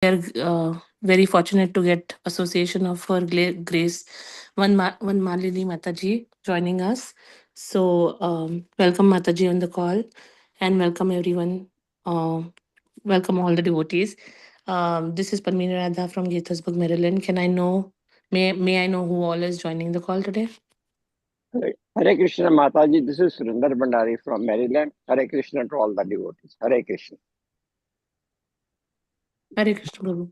are very fortunate to get association of her grace, one Malini Mataji joining us. So welcome Mataji on the call, and welcome everyone. Uh, Welcome all the devotees. This is Padmini Radha from Gaithersburg, Maryland. May I know who all is joining the call today? Hare Krishna Mataji, this is Surinder Bandari from Maryland. Hare Krishna to all the devotees. Hare Krishna. Hare Krishna Prabhu.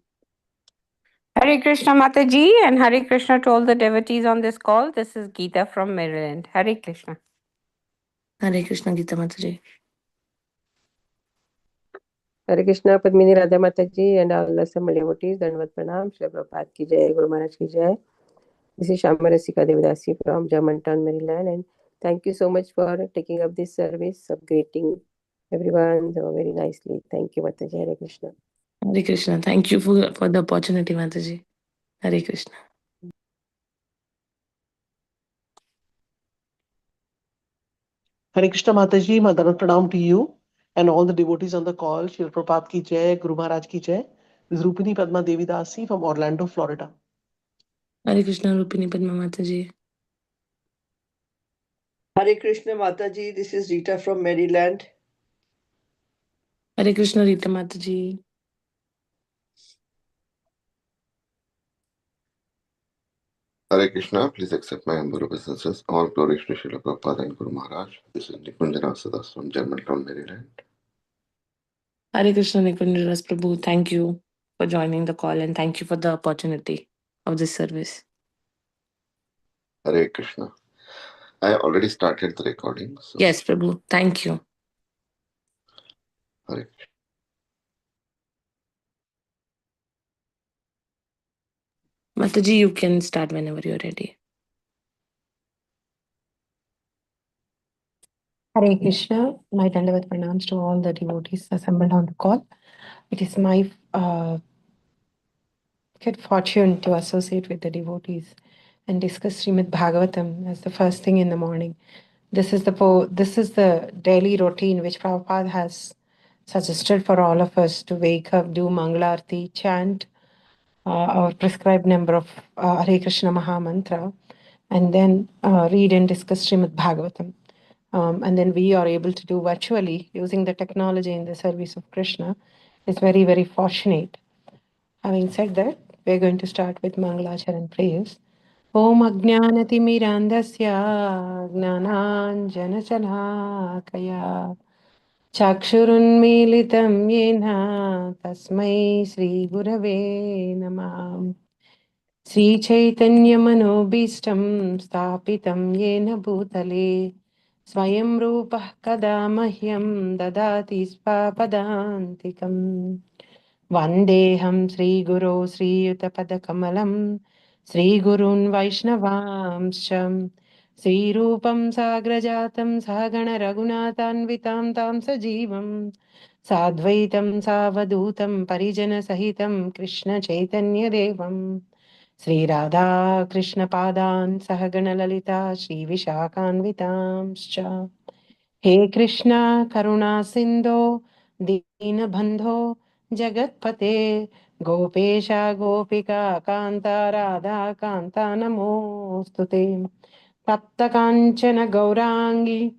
Hare Krishna Mataji and Hare Krishna to all the devotees on this call. This is Geeta from Maryland. Hare Krishna. Hare Krishna Geeta Mataji. Hare Krishna, Padmini Radha Mataji and all assembled devotees. Dandavat Pranam, Shri Prabhupada ki jai, Guru Maharaj ki jai. This is Shamarasika Devidasi from Germantown, Maryland, and thank you so much for taking up this service of greeting everyone so very nicely. Thank you, Mataji. Hare Krishna. Hare Krishna. Thank you for the opportunity, Mataji. Hare Krishna. Hare Krishna Mataji, Madhavan Pranam to you and all the devotees on the call. Shri Prabhupada ki jai, Guru Maharaj ki jai. This is Rupini Padma Devidasi from Orlando, Florida. Hare Krishna Rupini Padma Mataji. Hare Krishna Mataji, this is Rita from Maryland. Hare Krishna Rita Mataji. Hare Krishna, please accept my humble obeisances. All glories to Srila Prabhupada and Guru Maharaj. This is Nikunjana Sudas from Germantown, Maryland. Hare Krishna Nikunjaras Prabhu. Thank you for joining the call and thank you for the opportunity of this service. Hare Krishna. I already started the recording. So Yes, Prabhu. Thank you. Hare Krishna. Mataji, you can start whenever you're ready. Hare Krishna, my Dandavat pranams to all the devotees assembled on the call. It is my good fortune to associate with the devotees and discuss Srimad Bhagavatam as the first thing in the morning. This is the daily routine which Prabhupada has suggested for all of us to wake up, do Mangalarti, chant our prescribed number of Hare Krishna Maha Mantra, and then read and discuss Srimad Bhagavatam. And then we are able to do virtually using the technology in the service of Krishna is very, very fortunate. Having said that, we're going to start with Mangalacharan prayers. Om Ajnanati Mirandasya Gnananjanachalakaya Chakshurunmilitam Yena Tasmai Sri Gurave Namah Sri Chaitanya Manobishtam Stapitam Yena Bhutale Swayam Rupah Kada Mahyam Dadati Svapadantikam Vandeham Sri Guru Sri Yutapada Kamalam Sri Gurun Vaishnavamsham Sri Rupam Sagrajatam Sagana Raghunathanvitam Tam Sajivam Sadvaitam Savadutam Parijana Sahitam Krishna Chaitanya Devam Sri Radha Krishna Padan Sahagana Lalita Sri Vishakhanvitamscha He Krishna Karuna Sindho Dina Bandho Jagatpate Gopesha Gopika Kanta Radha Kanta Namostute Tapta Kanchana Gaurangi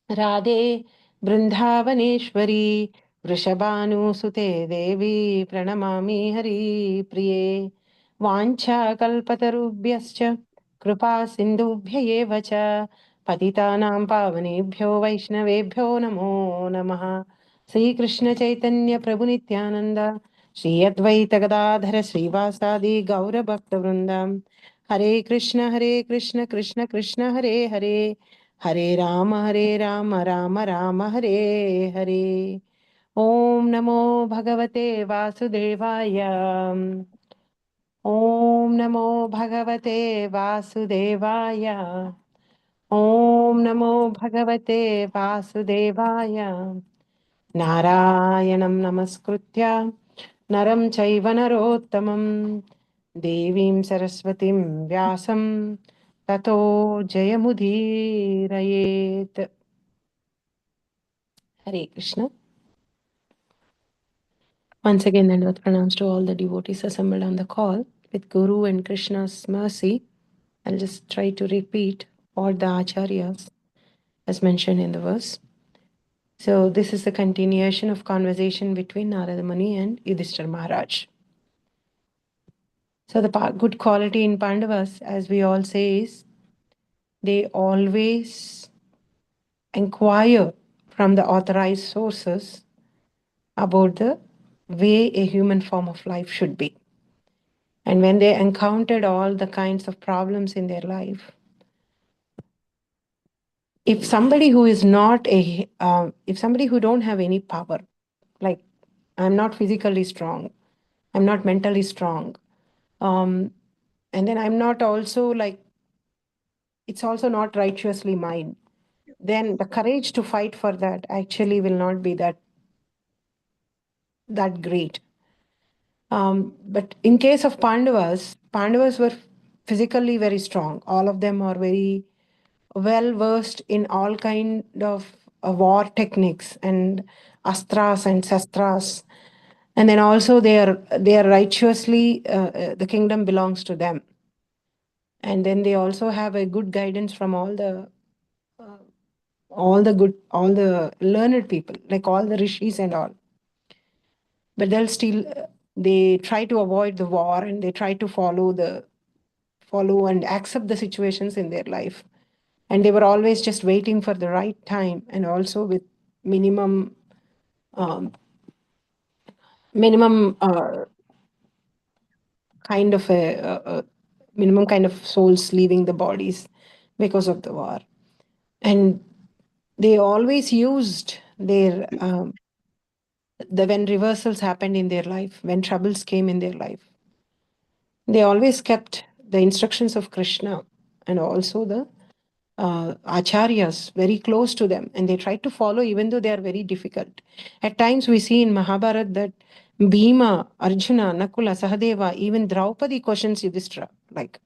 Radhe Brindavaneshwari Vrishabhanusute Devi Pranamami Hari Priye Vancha Kalpatarubhyascha Kripa Sindhubhya eva cha Patitanam Pavanebhyo Vaishnavebhyo Namo Namaha Sri Krishna Chaitanya Prabhu Nityananda Sri Advaita Gadadhara Srivasadi Gaura Bhakta Vrindam Hare Krishna Krishna Krishna Hare Hare Hare Rama Rama Rama Hare Hare Om Namo Bhagavate Vasudevaya Om Namo Bhagavate Vasudevaya Om Namo Bhagavate Vasudevaya Narayanam Namaskritya Naram Chaiva Narottamam Devim Saraswatim Vyasam Tato Jayamudhirayet. Hare Krishna. Once again, Dandavad pranams to all the devotees assembled on the call. With Guru and Krishna's mercy, I'll just try to repeat what the Acharyas has mentioned in the verse. So this is a continuation of conversation between Narada Muni and Yudhishthira Maharaj. So the good quality in Pandavas, as we all say, is they always inquire from the authorized sources about the way a human form of life should be. And when they encountered all the kinds of problems in their life, if somebody who is not if somebody who don't have any power, like I'm not physically strong, I'm not mentally strong, and then I'm not also like, it's also not righteously mine, then the courage to fight for that actually will not be that great. But in case of Pandavas were physically very strong. All of them are very well versed in all kind of war techniques and astras and sastras, and then also they are righteously the kingdom belongs to them, and then they also have a good guidance from all the learned people, like all the rishis and all. But they'll still they try to avoid the war, and they try to follow and accept the situations in their life, and they were always just waiting for the right time, and also with minimum um, minimum kind of a minimum kind of souls leaving the bodies because of the war. And they always used their when reversals happened in their life, when troubles came in their life, they always kept the instructions of Krishna and also the acharyas very close to them, and they try to follow even though they are very difficult. At times we see in Mahabharata that Bhima, Arjuna, Nakula, Sahadeva, even Draupadi questions Yudhishthira, like,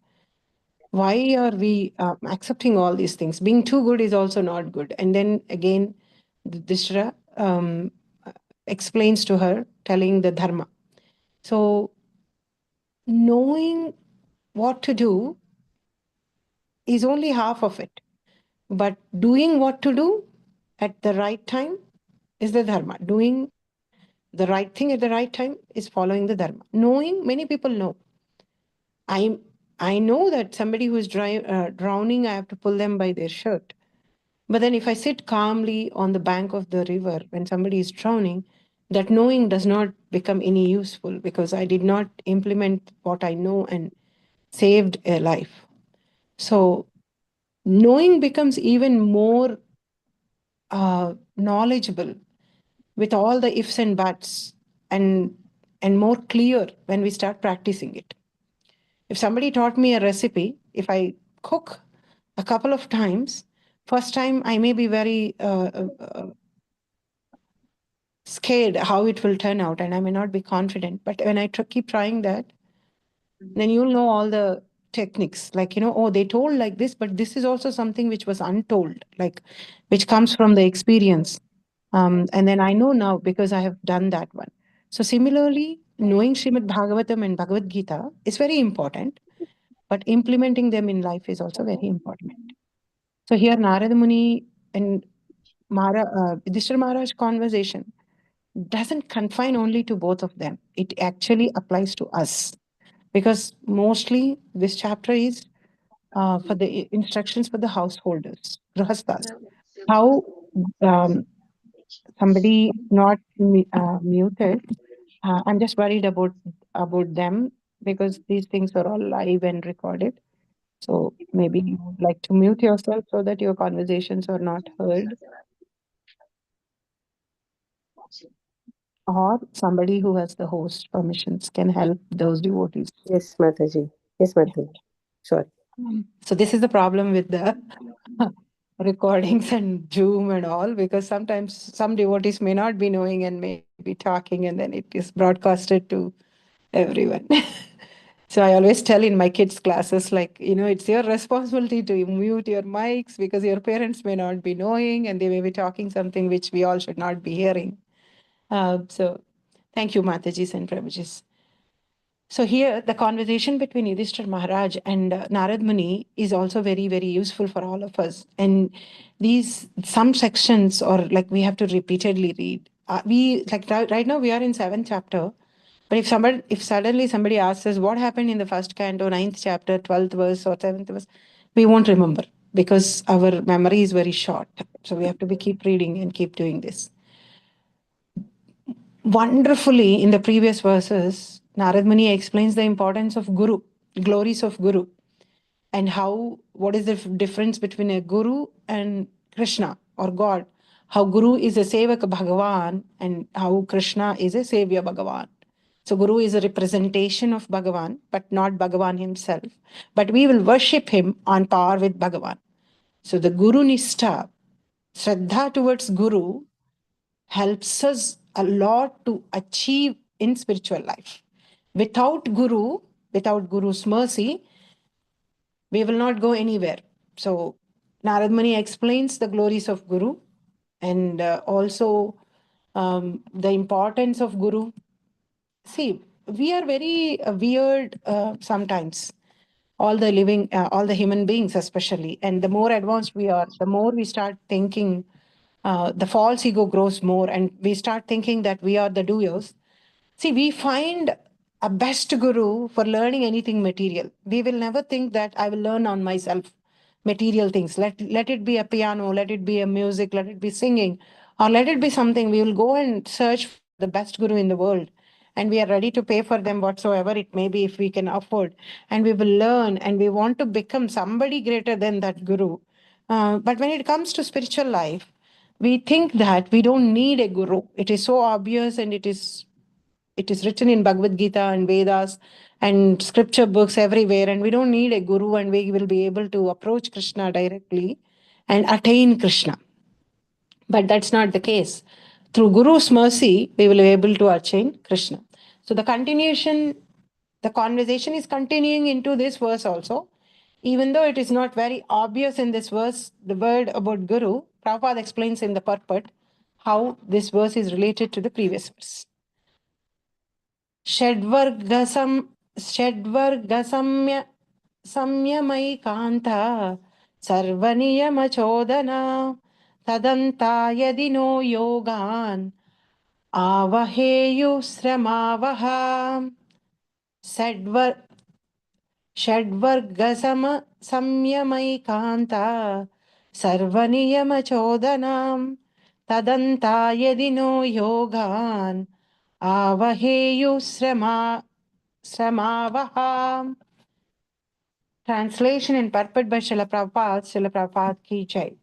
why are we accepting all these things? Being too good is also not good. And then again, Yudhishthira explains to her, telling the dharma. So knowing what to do is only half of it. But doing what to do at the right time is the dharma. Doing the right thing at the right time is following the dharma. Knowing, many people know. I know that somebody who is drowning, I have to pull them by their shirt. But then if I sit calmly on the bank of the river when somebody is drowning, that knowing does not become any useful because I did not implement what I know and saved a life. So knowing becomes even more knowledgeable with all the ifs and buts, and more clear when we start practicing it. If somebody taught me a recipe, if I cook a couple of times, first time I may be very scared how it will turn out, and I may not be confident. But when I keep trying that, then you'll know all the techniques, like, oh, they told like this, but this is also something which was untold, like, which comes from the experience. And then I know now because I have done that one. So similarly, knowing Srimad Bhagavatam and Bhagavad Gita is very important, but implementing them in life is also very important. So here Narada Muni and Yudhishthira Maharaj conversation doesn't confine only to both of them. It actually applies to us, because mostly this chapter is for the instructions for the householders, grahasthas. How somebody not muted. I'm just worried about them because these things are all live and recorded. So maybe you would like to mute yourself so that your conversations are not heard. Or somebody who has the host permissions can help those devotees. Yes, Mataji. Yes, Mataji. Sorry. So this is the problem with the recordings and Zoom and all, because sometimes some devotees may not be knowing and may be talking, and then it is broadcasted to everyone. So I always tell in my kids' classes, like, it's your responsibility to mute your mics because your parents may not be knowing and they may be talking something which we all should not be hearing. So Thank you, Matajis and Prabhujis. So here, the conversation between Yudhishthira Maharaj and Narad Muni is also very, very useful for all of us. And some sections, or like we have to repeatedly read. Right now we are in 7th chapter. But if suddenly somebody asks us what happened in the first canto, 9th chapter, 12th verse or 7th verse, we won't remember because our memory is very short. So we have to keep reading and keep doing this. Wonderfully, in the previous verses, Narad Muni explains the importance of Guru, glories of Guru, and what is the difference between a Guru and Krishna or God. How Guru is a Sevaka Bhagavan and how Krishna is a Savior Bhagavan. So Guru is a representation of Bhagavan, but not Bhagavan himself. But we will worship him on par with Bhagavan. So the Guru Nishtha, Shraddha towards Guru, helps us a lot to achieve in spiritual life. Without Guru's mercy, we will not go anywhere. So Narad Muni explains the glories of Guru and also the importance of Guru. See, we are very weird sometimes. All the human beings especially. And the more advanced we are, the more we start thinking, the false ego grows more and we start thinking that we are the doers. See, we find a best guru for learning anything material. We will never think that I will learn on myself material things. Let it be a piano, let it be a music, let it be singing, or let it be something. We will go and search for the best guru in the world. And we are ready to pay for them whatsoever it may be if we can afford. And we will learn and we want to become somebody greater than that guru. But when it comes to spiritual life, we think that we don't need a guru. It is so obvious and it is written in Bhagavad Gita and Vedas and scripture books everywhere, and we don't need a guru, and we will be able to approach Krishna directly and attain Krishna. But that's not the case. Through Guru's mercy, we will be able to attain Krishna. So the conversation is continuing into this verse also. Even though it is not very obvious in this verse, the word about Guru, Prabhupada explains in the purport how this verse is related to the previous verse. षड्वर्गसम्य संयमैकान्ता सर्वनियमचोदना तदन्ता यदि no योगान् आवहेयुश्रमावः षड्वर्गसंयमैकान्ता सर्वनियमचोदनां तदन्ता यदि no योगान् Avaheyusramaha. Translation in purport by Srila Prabhupada ki jai.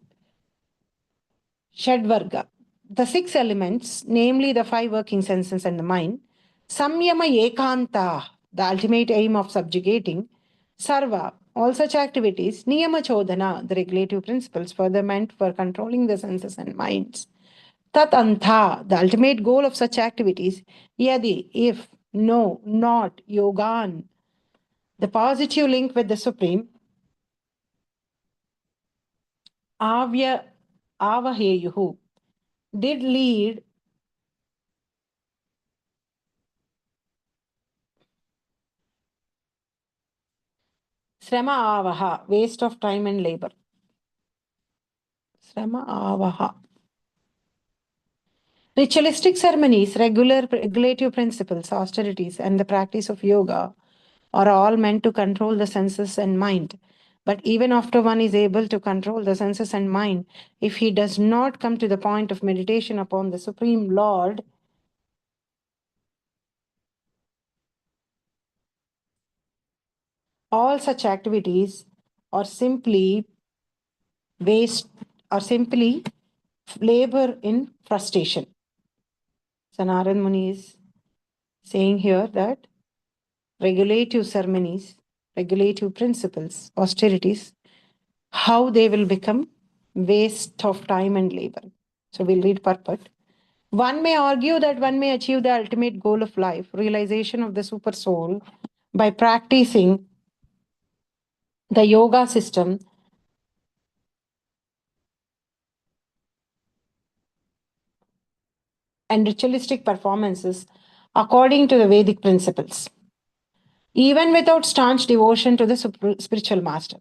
Shadvarga. The 6 elements, namely the 5 working senses and the mind. Samyama ekanta, the ultimate aim of subjugating. Sarva, all such activities. Niyama chodhana, the regulative principles further meant for controlling the senses and minds. Tat antha, the ultimate goal of such activities, yadi, if, no, not, yogan, the positive link with the Supreme, avaheyuhu, did lead srama avaha, waste of time and labor. Srama avaha. Ritualistic ceremonies, regulative principles, austerities, and the practice of yoga are all meant to control the senses and mind. But even after one is able to control the senses and mind, if he does not come to the point of meditation upon the Supreme Lord, all such activities are simply waste, or simply labor in frustration. So Narad Muni is saying here that regulative ceremonies, regulative principles, austerities, how they will become waste of time and labor. So we'll read purport. One may argue that one may achieve the ultimate goal of life, realization of the super soul, by practicing the yoga system and ritualistic performances according to the Vedic principles, even without staunch devotion to the spiritual master.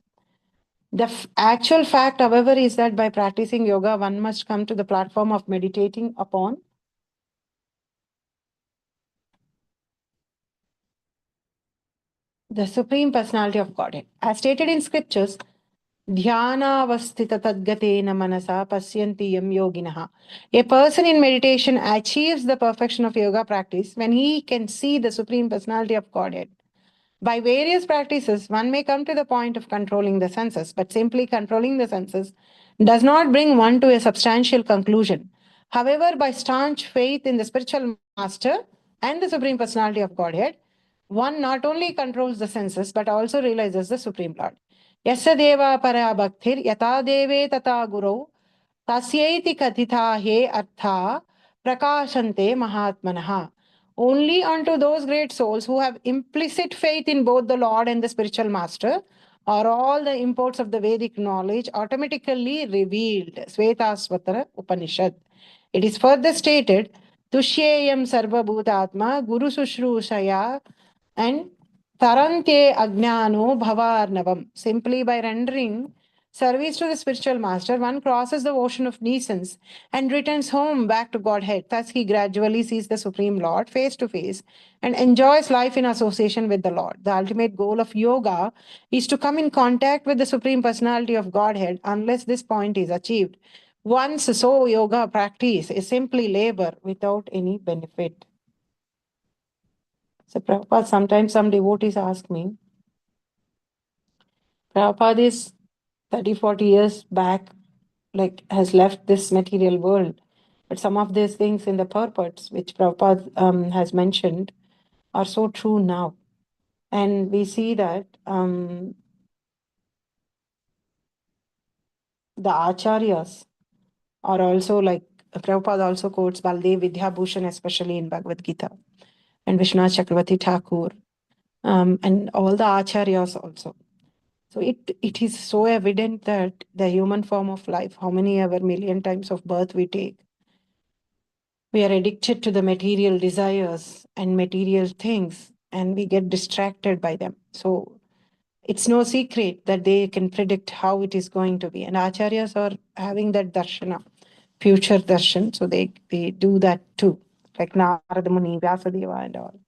The actual fact, however, is that by practicing yoga, one must come to the platform of meditating upon the Supreme Personality of Godhead. As stated in scriptures, Dhyanavastita tadgatena manasa pasyanti yam yoginaha. A person in meditation achieves the perfection of yoga practice when he can see the Supreme Personality of Godhead. By various practices, one may come to the point of controlling the senses, but simply controlling the senses does not bring one to a substantial conclusion. However, by staunch faith in the spiritual master and the Supreme Personality of Godhead, one not only controls the senses but also realizes the Supreme Lord. Yasya deva para bhaktir yata deve tata guru tasyaiti kathita he artha prakashante mahatmanaha. Only unto those great souls who have implicit faith in both the Lord and the spiritual master are all the imports of the Vedic knowledge automatically revealed. Svetasvatara Upanishad. It is further stated, Tushyeyam Sarva Bhutatma Guru Sushrushaya and Tarante Ajnano Bhavarnavam. Simply by rendering service to the spiritual master, one crosses the ocean of nescience and returns home back to Godhead. Thus, he gradually sees the Supreme Lord face to face and enjoys life in association with the Lord. The ultimate goal of yoga is to come in contact with the Supreme Personality of Godhead. Unless this point is achieved, one's so yoga practice is simply labor without any benefit. So, Prabhupada, sometimes some devotees ask me, Prabhupada is 30, 40 years back, has left this material world. But some of these things in the purports, which Prabhupada has mentioned, are so true now. And we see that the acharyas are also Prabhupada also quotes Baldev Vidyabhushan, especially in Bhagavad Gita, and Vishwanath Chakravarti Thakur, and all the acharyas also. So it is so evident that the human form of life, how many ever million times of birth we take, we are addicted to the material desires and material things, and we get distracted by them. So it's no secret that they can predict how it is going to be. And acharyas are having that darshana, future darshan. So they do that too, like Narada Muni, Vyasadeva and all,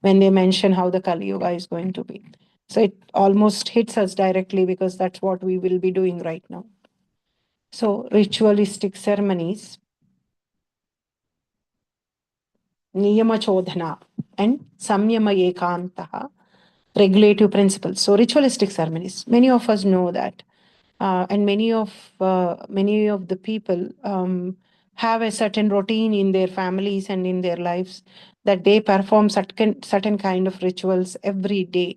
when they mention how the Kali Yuga is going to be. So it almost hits us directly because that's what we will be doing right now. So ritualistic ceremonies, niyama chodhana and samyama ekantaha, regulative principles. So ritualistic ceremonies, many of us know that, and many of the people have a certain routine in their families and in their lives that they perform certain kind of rituals every day,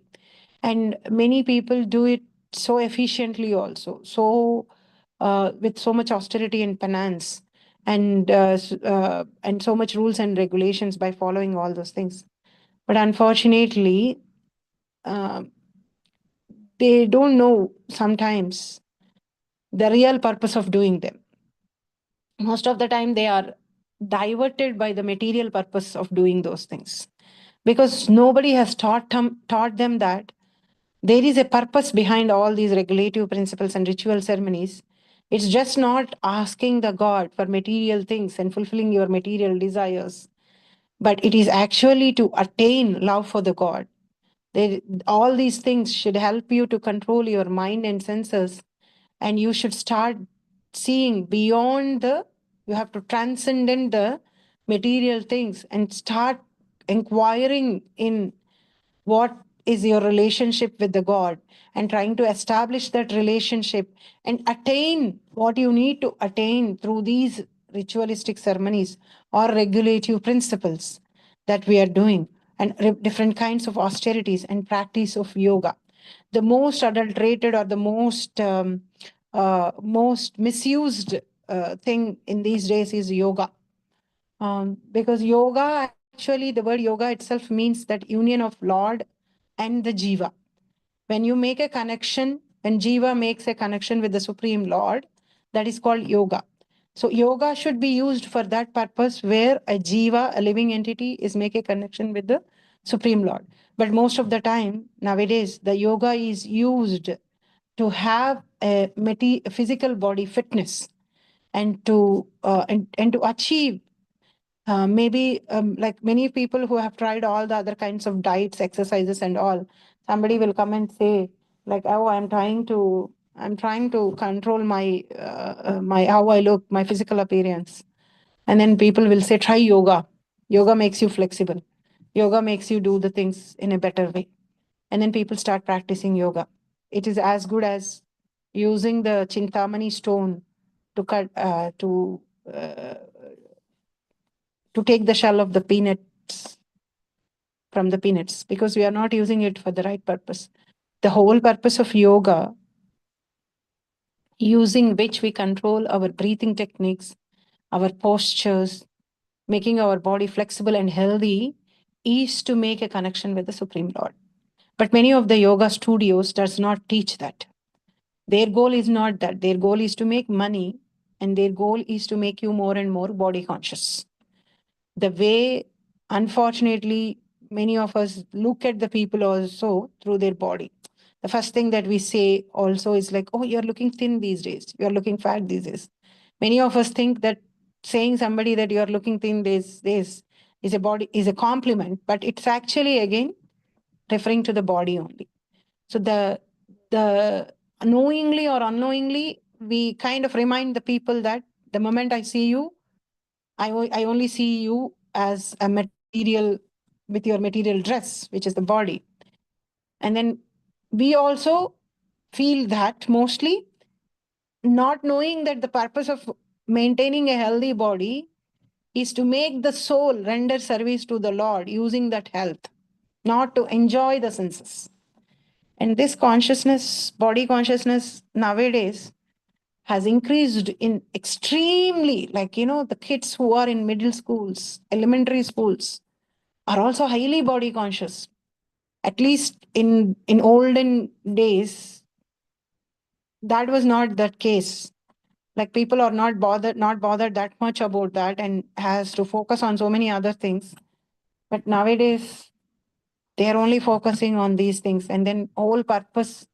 and many people do it so efficiently also, so with so much austerity and penance, and so much rules and regulations by following all those things. But unfortunately, they don't know sometimes the real purpose of doing them. Most of the time, they are diverted by the material purpose of doing those things, because nobody has taught them that there is a purpose behind all these regulative principles and ritual ceremonies. It's just not asking the God for material things and fulfilling your material desires, but it is actually to attain love for the God. All these things should help you to control your mind and senses, and you should start seeing beyond you have to transcend the material things and start inquiring in what is your relationship with the God, and trying to establish that relationship and attain what you need to attain through these ritualistic ceremonies or regulative principles that we are doing, and different kinds of austerities and practice of yoga. The most adulterated or the most misused thing in these days is yoga. Because yoga, actually, the word yoga itself means that union of Lord and the Jiva. When you make a connection, when Jiva makes a connection with the Supreme Lord, that is called yoga. So yoga should be used for that purpose, where a jiva, a living entity, is making a connection with the Supreme Lord. But most of the time, nowadays, the yoga is used to have a physical body fitness, and to and to achieve maybe like many people who have tried all the other kinds of diets, exercises, and all. Somebody will come and say, like, oh, I'm trying to control my my how I look, my physical appearance. And then people will say, try yoga. Yoga makes you flexible. Yoga makes you do the things in a better way. And then people start practicing yoga. It is as good as using the Chintamani stone to cut uh, to take the shell of the peanuts from the peanuts, because we are not using it for the right purpose. The whole purpose of yoga, using which we control our breathing techniques, our postures, making our body flexible and healthy, is to make a connection with the Supreme Lord. But many of the yoga studios does not teach that. Their goal is not that. Their goal is to make money, and their goal is to make you more and more body conscious. The way, unfortunately, many of us look at the people also through their body. The first thing that we say also is like, oh, you're looking thin these days. You're looking fat these days. Many of us think that saying somebody that you're looking thin these days is a compliment, but it's actually, again, referring to the body only. So the knowingly or unknowingly, we kind of remind the people that the moment I see you, I only see you as a material, with your material dress, which is the body. And then we also feel that mostly, not knowing that the purpose of maintaining a healthy body is to make the soul render service to the Lord using that health, not to enjoy the senses. And this consciousness, body consciousness nowadays, has increased in extremely, like, the kids who are in middle schools, elementary schools, are also highly body conscious. At least in olden days, that was not that case. Like, people are not bothered that much about that, and has to focus on so many other things. But nowadays, they are only focusing on these things, and then whole purpose,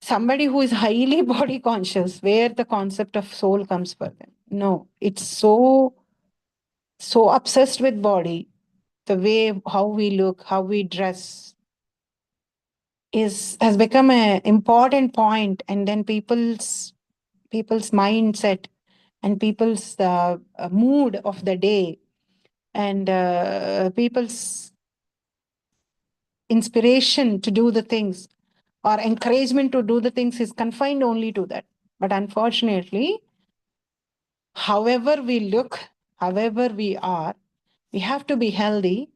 somebody who is highly body conscious, where the concept of soul comes for them. No, it's so obsessed with body. The way how we look, how we dress has become an important point. And then people's mindset, and people's mood of the day, and people's inspiration to do the things, or encouragement to do the things, is confined only to that. But unfortunately, however we look, however we are, we have to be healthy,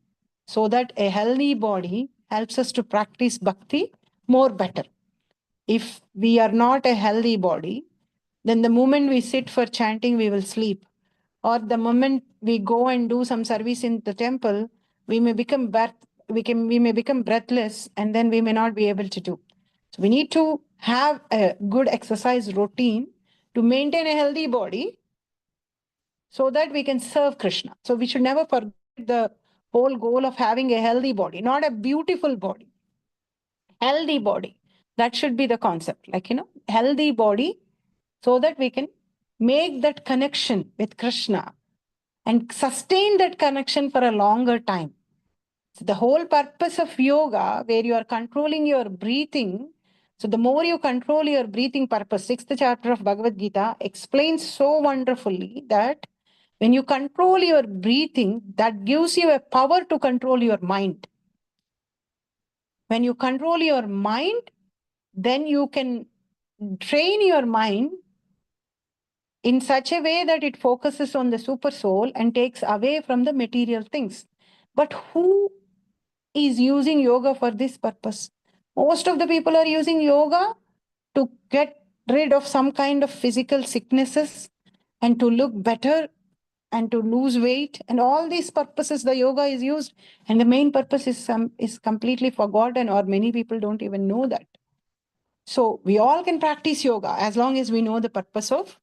so that a healthy body helps us to practice bhakti more better. If we are not a healthy body, then the moment we sit for chanting, we will sleep. Or the moment we go and do some service in the temple, we may become breathless, and then we may not be able to do. So we need to have a good exercise routine to maintain a healthy body, so that we can serve Krishna. So we should never forget the whole goal of having a healthy body, not a beautiful body. Healthy body. That should be the concept. Like, healthy body, so that we can make that connection with Krishna and sustain that connection for a longer time. So the whole purpose of yoga, where you are controlling your breathing, so the more you control your breathing purpose, 6th chapter of Bhagavad Gita explains so wonderfully that when you control your breathing, that gives you a power to control your mind. When you control your mind, then you can train your mind in such a way that it focuses on the super soul and takes away from the material things. But who is using yoga for this purpose? Most of the people are using yoga to get rid of some kind of physical sicknesses, and to look better, and to lose weight, and all these purposes the yoga is used, and the main purpose is completely forgotten, or many people don't even know that. So we all can practice yoga as long as we know the purpose of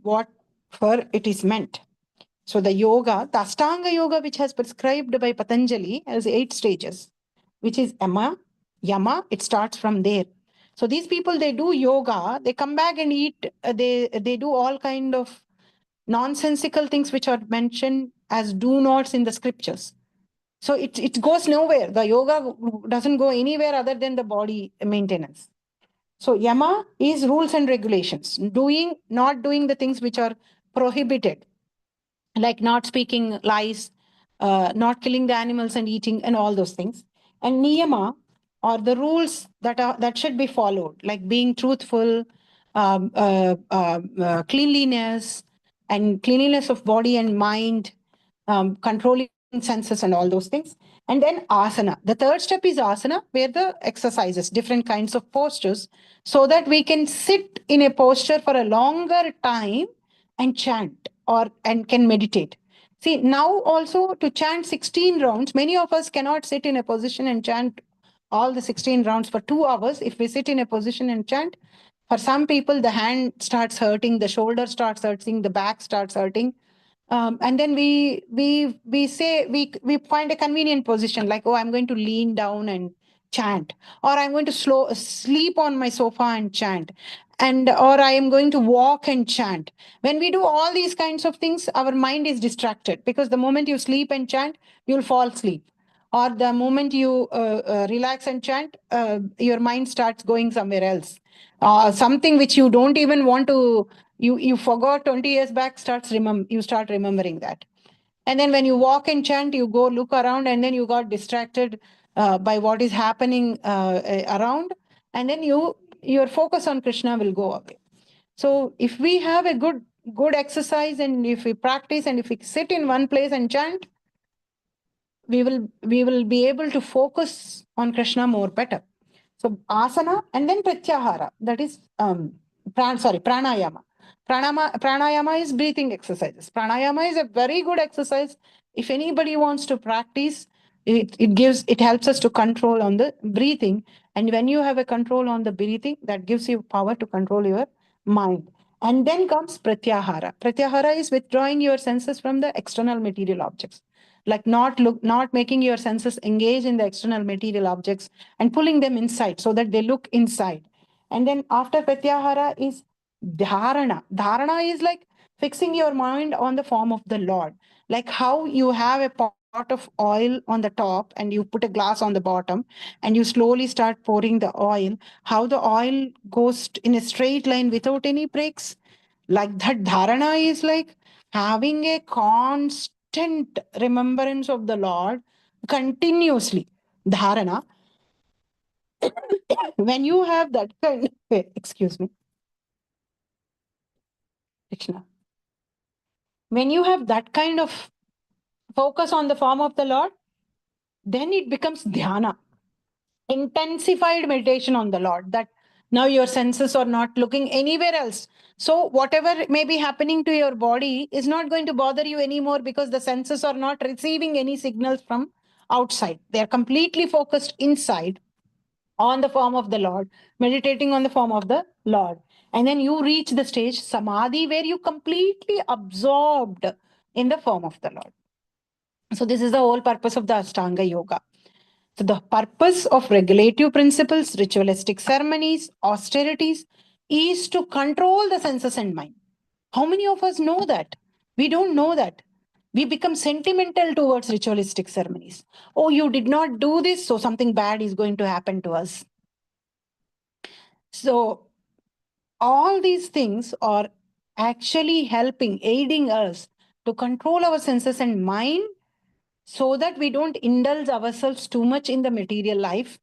what for it is meant. So the yoga, the Ashtanga yoga, which has prescribed by Patanjali, has 8 stages, which is Yama. It starts from there. So these people, they do yoga, they come back and eat, they do all kind of nonsensical things which are mentioned as do nots in the scriptures. So it goes nowhere. The yoga doesn't go anywhere other than the body maintenance. So Yama is rules and regulations, not doing the things which are prohibited, like not speaking lies, not killing the animals and eating and all those things. And Niyama are the rules that should be followed, like being truthful, cleanliness, and cleanliness of body and mind, controlling senses and all those things. And then asana. The third step is asana, where the exercises, different kinds of postures, so that we can sit in a posture for a longer time and chant and can meditate. See, now also to chant 16 rounds, many of us cannot sit in a position and chant all the 16 rounds for 2 hours. If we sit in a position and chant, for some people, the hand starts hurting, the shoulder starts hurting, the back starts hurting. And then we say we find a convenient position, like, oh, I'm going to lean down and chant, or I'm going to sleep on my sofa and chant, or I am going to walk and chant. When we do all these kinds of things, our mind is distracted, because the moment you sleep and chant, you'll fall asleep, or the moment you relax and chant, your mind starts going somewhere else. Something which you don't even want to, you forgot 20 years back, you start remembering that. And then when you walk and chant, you go look around, and then you got distracted by what is happening around, and then your focus on Krishna will go away. So if we have a good exercise, and if we practice, and if we sit in one place and chant, we will be able to focus on Krishna more better. So asana and then pratyahara, that is pranayama. Pranayama is breathing exercises. Pranayama is a very good exercise. If anybody wants to practice, it helps us to control on the breathing. And when you have a control on the breathing, that gives you power to control your mind. And then comes pratyahara. Pratyahara is withdrawing your senses from the external material objects, like not making your senses engage in the external material objects and pulling them inside so that they look inside. And then after pratyahara is dharana. Dharana is like fixing your mind on the form of the Lord, like how you have a pot of oil on the top and you put a glass on the bottom and you slowly start pouring the oil, how the oil goes in a straight line without any breaks. Like that, dharana is like having a constant remembrance of the Lord continuously. Dharana. When you have that kind, excuse me, Krishna. When you have that kind of focus on the form of the Lord, then it becomes dhyana, intensified meditation on the Lord, that now your senses are not looking anywhere else. So whatever may be happening to your body is not going to bother you anymore, because the senses are not receiving any signals from outside. They are completely focused inside on the form of the Lord, meditating on the form of the Lord. And then you reach the stage, samadhi, where you completely absorbed in the form of the Lord. So this is the whole purpose of the Ashtanga Yoga. So the purpose of regulative principles, ritualistic ceremonies, austerities is to control the senses and mind. How many of us know that? We don't know that. We become sentimental towards ritualistic ceremonies. Oh, you did not do this, so something bad is going to happen to us. So all these things are actually aiding us to control our senses and mind, so that we don't indulge ourselves too much in the material life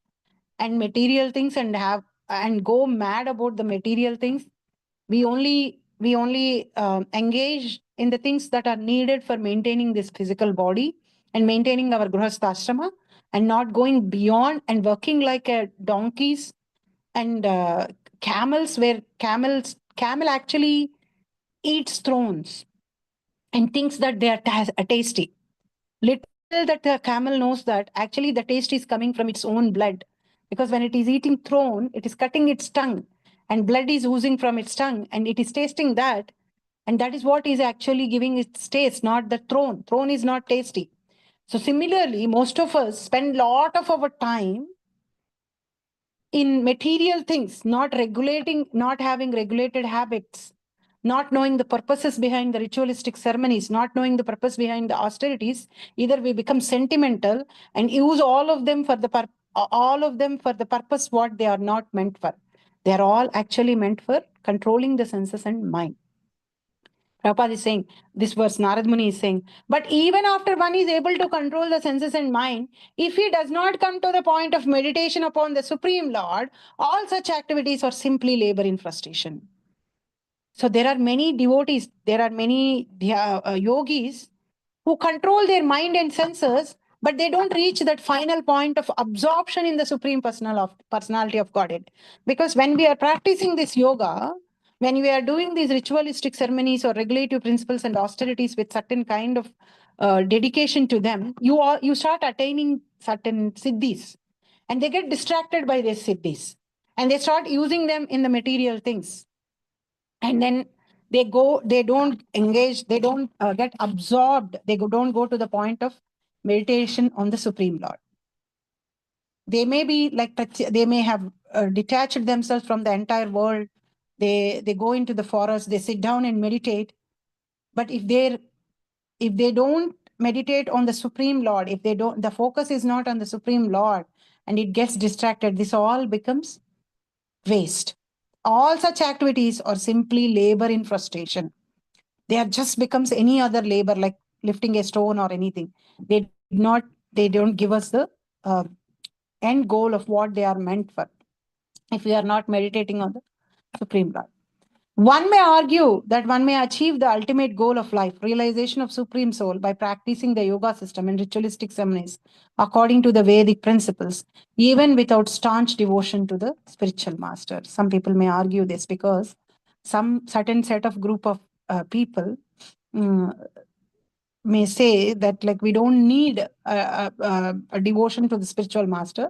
and material things and go mad about the material things. We only engage in the things that are needed for maintaining this physical body and maintaining our grihastha and not going beyond and working like donkeys and camels, where camel actually eats thorns and thinks that they are tasty. Little that the camel knows that actually the taste is coming from its own blood, because when it is eating thorn, it is cutting its tongue and blood is oozing from its tongue and it is tasting that. And that is what is actually giving its taste, not the throne. Throne is not tasty. So similarly, most of us spend a lot of our time in material things, not having regulated habits, not knowing the purposes behind the ritualistic ceremonies, not knowing the purpose behind the austerities. Either we become sentimental and use all of them for the purpose what they are not meant for. They are all actually meant for controlling the senses and mind. Prabhupada is saying, this verse, Narad Muni is saying, but even after one is able to control the senses and mind, if he does not come to the point of meditation upon the Supreme Lord, all such activities are simply labor in frustration. So there are many devotees, there are many yogis who control their mind and senses, but they don't reach that final point of absorption in the Supreme Personality of Godhead. Because when we are practicing this yoga, when we are doing these ritualistic ceremonies or regulative principles and austerities with certain kind of dedication to them, you start attaining certain siddhis, and they get distracted by their siddhis, and they start using them in the material things, and then they don't engage, they don't get absorbed, don't go to the point of meditation on the Supreme Lord. They may be like, they may have detached themselves from the entire world. They go into the forest, they sit down and meditate. But if they don't meditate on the Supreme Lord, if they don't, the focus is not on the Supreme Lord, and it gets distracted, this all becomes waste. All such activities are simply labor in frustration. They are just becomes any other labor, like lifting a stone or anything. They don't give us the end goal of what they are meant for, if we are not meditating on the Supreme Lord. One may argue that one may achieve the ultimate goal of life, realization of Supreme Soul, by practicing the yoga system and ritualistic ceremonies according to the Vedic principles, even without staunch devotion to the spiritual master. Some people may argue this because some certain set of group of people may say that, like, we don't need a devotion to the spiritual master,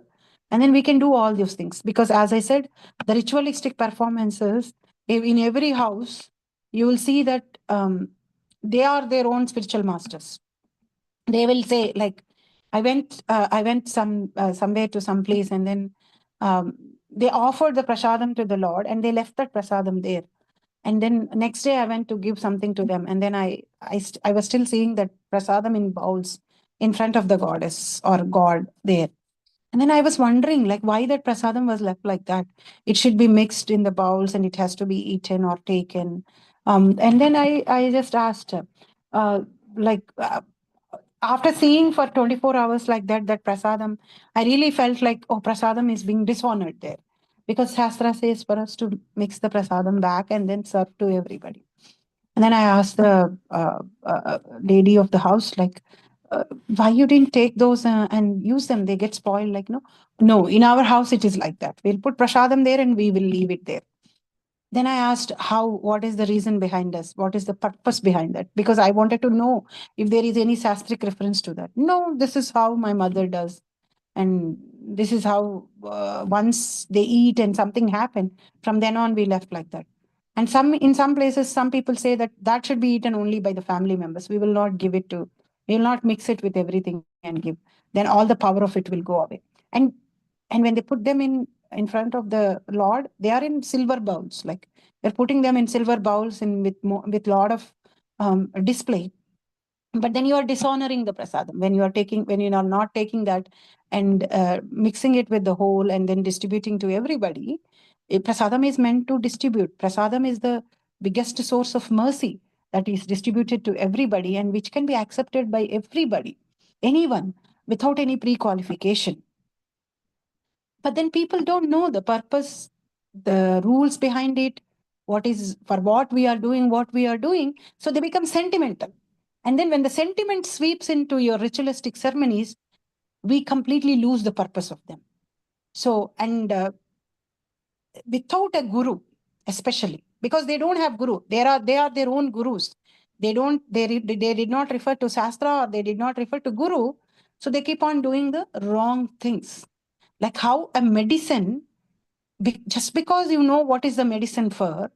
and then we can do all those things. Because as I said, the ritualistic performances in every house, you will see that they are their own spiritual masters. They will say, like, I went somewhere to some place, and then they offered the prasadam to the Lord, and they left that prasadam there. And then next day I went to give something to them, and then I was still seeing that prasadam in bowls in front of the goddess or god there. And then I was wondering, like, why that prasadam was left like that. It should be mixed in the bowls and it has to be eaten or taken. And then I just asked, like, after seeing for 24 hours like that prasadam, I really felt like, oh, prasadam is being dishonored there. Because Shastra says for us to mix the prasadam back and then serve to everybody. And then I asked the lady of the house, like, why you didn't take those and use them? They get spoiled. Like, no, in our house it is like that. We'll put prasadam there and we will leave it there. Then I asked what is the reason behind this? What is the purpose behind that? Because I wanted to know if there is any sastric reference to that. No, this is how my mother does. And this is how once they eat and something happened, from then on we left like that. And in some places, some people say that should be eaten only by the family members. We will not mix it with everything and give. Then all the power of it will go away. And when they put them in front of the Lord, they are in silver bowls. Like, they're putting them in silver bowls and with lot of display. But then you are dishonoring the prasadam when you are not taking that and mixing it with the whole and then distributing to everybody. Prasadam is meant to distribute. Prasadam is the biggest source of mercy that is distributed to everybody and which can be accepted by everybody, anyone, without any pre-qualification. But then people don't know the purpose, the rules behind it, what we are doing. So they become sentimental. And then when the sentiment sweeps into your ritualistic ceremonies, we completely lose the purpose of them. So, and without a guru, especially, because they don't have guru, they are their own gurus. They did not refer to Shastra, or they did not refer to guru. So they keep on doing the wrong things. Like how a medicine, just because you know what is the medicine for,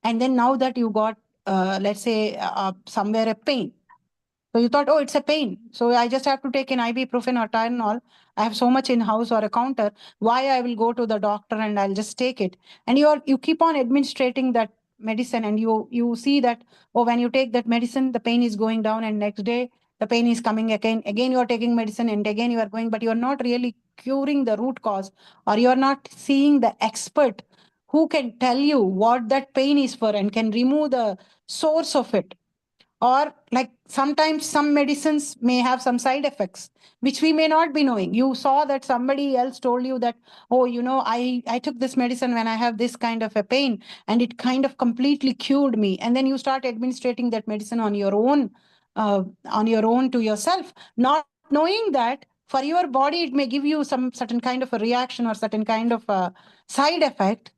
and then now that you got let's say, somewhere a pain. So you thought, oh, it's a pain. So I just have to take an ibuprofen or Tylenol. I have so much in house or a counter. Why I will go to the doctor and I'll just take it. And you keep on administrating that medicine, and you see that, oh, when you take that medicine, the pain is going down, and next day the pain is coming again. Again, you are taking medicine, and again you are going, but you are not really curing the root cause, or you are not seeing the expert who can tell you what that pain is for and can remove the source of it. Or like sometimes some medicines may have some side effects which we may not be knowing. You saw that somebody else told you that, oh, I took this medicine when I have this kind of a pain, and it kind of completely cured me. And then you start administrating that medicine on your own to yourself, not knowing that for your body it may give you some certain kind of a reaction or certain kind of a side effect,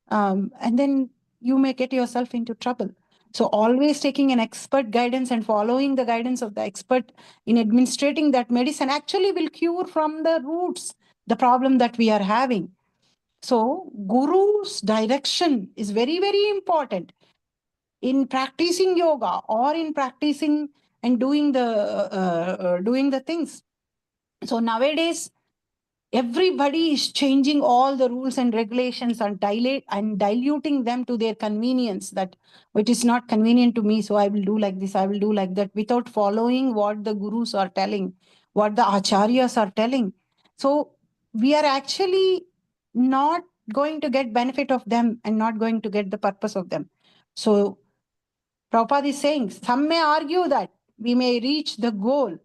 and then you may get yourself into trouble. So always taking an expert guidance and following the guidance of the expert in administrating that medicine actually will cure from the roots the problem that we are having. So guru's direction is very, very important in practicing yoga or in practicing and doing the things. So nowadays, everybody is changing all the rules and regulations and diluting them to their convenience, that it is not convenient to me, so I will do like this, I will do like that, without following what the gurus are telling, what the acharyas are telling. So we are actually not going to get benefit of them and not going to get the purpose of them. So Prabhupada is saying, some may argue that we may reach the goal.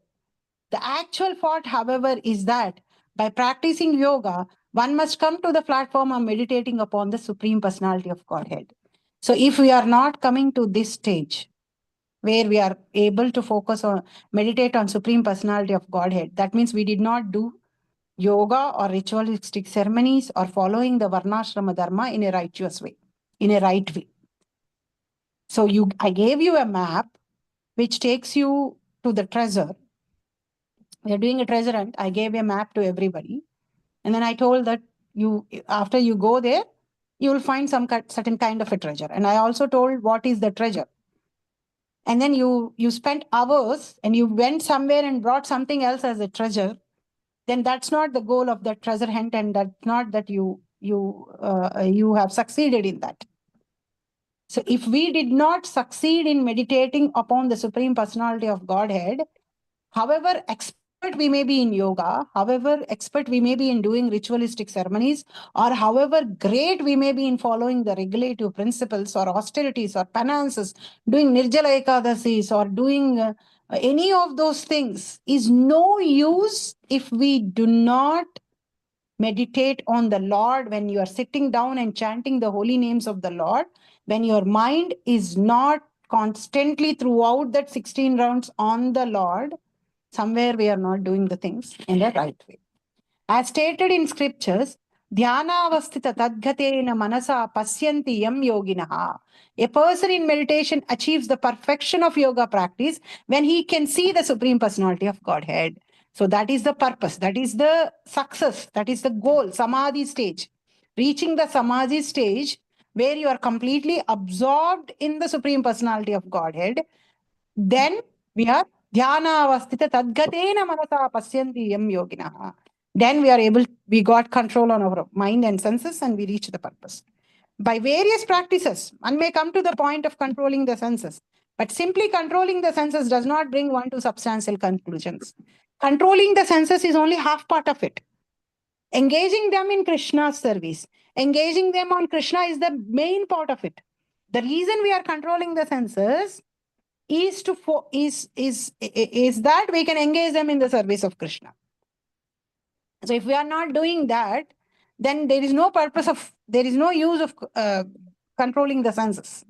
The actual fact, however, is that by practicing yoga, one must come to the platform of meditating upon the Supreme Personality of Godhead. So if we are not coming to this stage where we are able to focus on, meditate on Supreme Personality of Godhead, that means we did not do yoga or ritualistic ceremonies or following the Varnashrama Dharma in a righteous way, in a right way. So I gave you a map which takes you to the treasure. We are doing a treasure hunt. I gave a map to everybody. And then I told that after you go there, you will find some certain kind of a treasure. And I also told what is the treasure. And then you spent hours and you went somewhere and brought something else as a treasure. Then that's not the goal of the treasure hunt, and that's not that you have succeeded in that. So if we did not succeed in meditating upon the Supreme Personality of Godhead, however expert we may be in yoga, however expert we may be in doing ritualistic ceremonies, or however great we may be in following the regulative principles or austerities or penances, doing Nirjala Ekadasis or doing any of those things, is no use if we do not meditate on the Lord. When you are sitting down and chanting the holy names of the Lord, when your mind is not constantly throughout that 16 rounds on the Lord, somewhere we are not doing the things in the right way. As stated in scriptures, Dhyanavastita tadgatena manasa pasyanti yam yoginaha. A person in meditation achieves the perfection of yoga practice when he can see the Supreme Personality of Godhead. So that is the purpose, that is the success, that is the goal, Samadhi stage. Reaching the Samadhi stage where you are completely absorbed in the Supreme Personality of Godhead, then we are Dhyanavastita tadgatena manasa pasyanti yam yoginaha. Then we got control on our mind and senses, and we reach the purpose. By various practices, one may come to the point of controlling the senses. But simply controlling the senses does not bring one to substantial conclusions. Controlling the senses is only half part of it. Engaging them in Krishna's service, engaging them on Krishna is the main part of it. The reason we are controlling the senses is that we can engage them in the service of Krishna. So if we are not doing that, then there is no use of controlling the senses.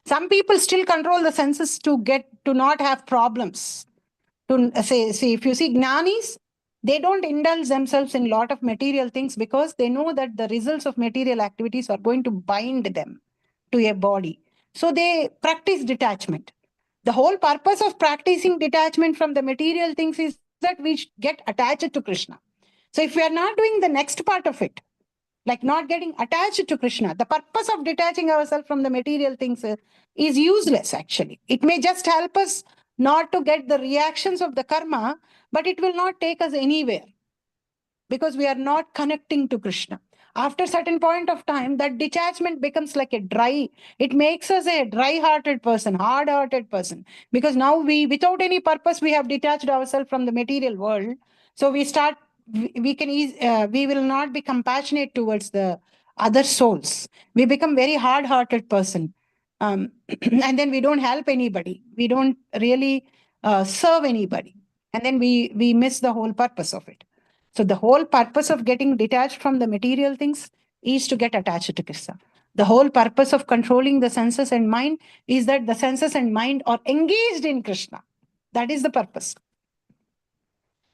Some people still control the senses to not have problems. If you see Jnanis, they don't indulge themselves in a lot of material things because they know that the results of material activities are going to bind them to a body. So they practice detachment. The whole purpose of practicing detachment from the material things is that we get attached to Krishna. So if we are not doing the next part of it, like not getting attached to Krishna. The purpose of detaching ourselves from the material things is useless, actually. It may just help us not to get the reactions of the karma, but it will not take us anywhere because we are not connecting to Krishna. After a certain point of time, that detachment becomes like it makes us a dry-hearted person, hard-hearted person. Because now without any purpose, we have detached ourselves from the material world. So we will not be compassionate towards the other souls. We become very hard-hearted person. And then we don't help anybody. We don't really serve anybody. And then we miss the whole purpose of it. So the whole purpose of getting detached from the material things is to get attached to Krishna. The whole purpose of controlling the senses and mind is that the senses and mind are engaged in Krishna. That is the purpose.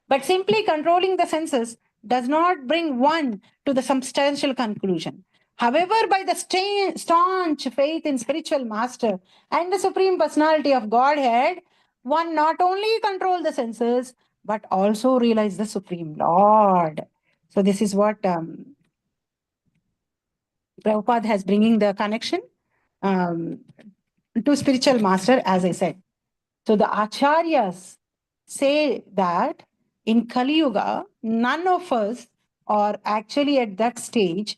But simply controlling the senses does not bring one to the substantial conclusion. However, by the staunch faith in spiritual master and the Supreme Personality of Godhead, one not only control the senses, but also realize the Supreme Lord. So this is what Prabhupada has bringing the connection to spiritual master, as I said. So the acharyas say that in Kali Yuga, none of us are actually at that stage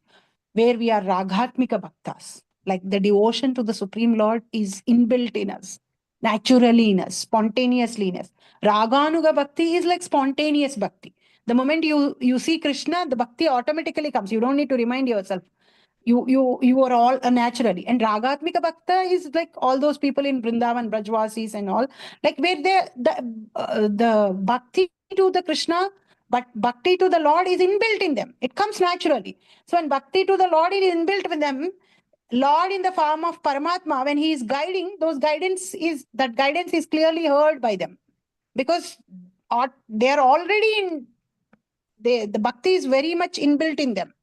where we are raghatmika bhaktas. Like the devotion to the Supreme Lord is inbuilt in us, naturally in us, spontaneously in us. Raganuga bhakti is like spontaneous bhakti. The moment you see Krishna, the bhakti automatically comes. You don't need to remind yourself. You are all naturally. And Ragatmika Bhakta is like all those people in Vrindavan, Brajvasis and all, like where the bhakti to the Krishna, but bhakti to the Lord is inbuilt in them. It comes naturally. So when bhakti to the Lord is inbuilt with them, Lord in the form of Paramatma, when he is guiding, guidance is clearly heard by them. Because they are already the bhakti is very much inbuilt in them.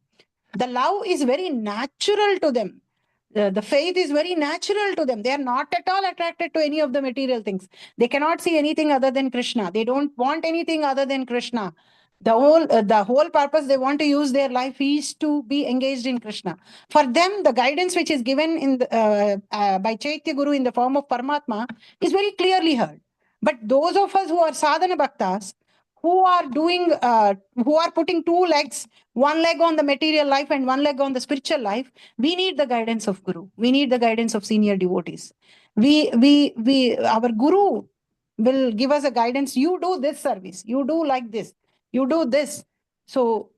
The love is very natural to them. The faith is very natural to them. They are not at all attracted to any of the material things. They cannot see anything other than Krishna. They don't want anything other than Krishna. The whole purpose they want to use their life is to be engaged in Krishna. For them, the guidance which is given by Chaitya Guru in the form of Paramatma is very clearly heard. But those of us who are sadhana bhaktas, who are putting two legs, one leg on the material life and one leg on the spiritual life, we need the guidance of Guru. We need the guidance of senior devotees. Our Guru will give us a guidance. You do this service. You do like this. You do this. So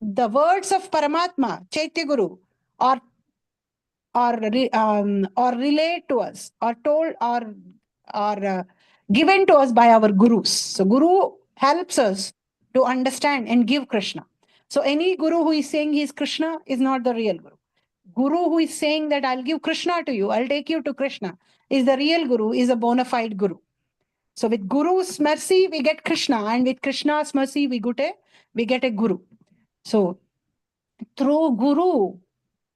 the words of Paramatma, Chaitya Guru, or relayed to us, or told, or given to us by our gurus. So Guru helps us to understand and give Krishna. So any Guru who is saying he is Krishna is not the real Guru. Guru who is saying that I'll give Krishna to you, I'll take you to Krishna, is the real Guru, is a bona fide Guru. So with Guru's mercy, we get Krishna, and with Krishna's mercy, we get a Guru. So through Guru,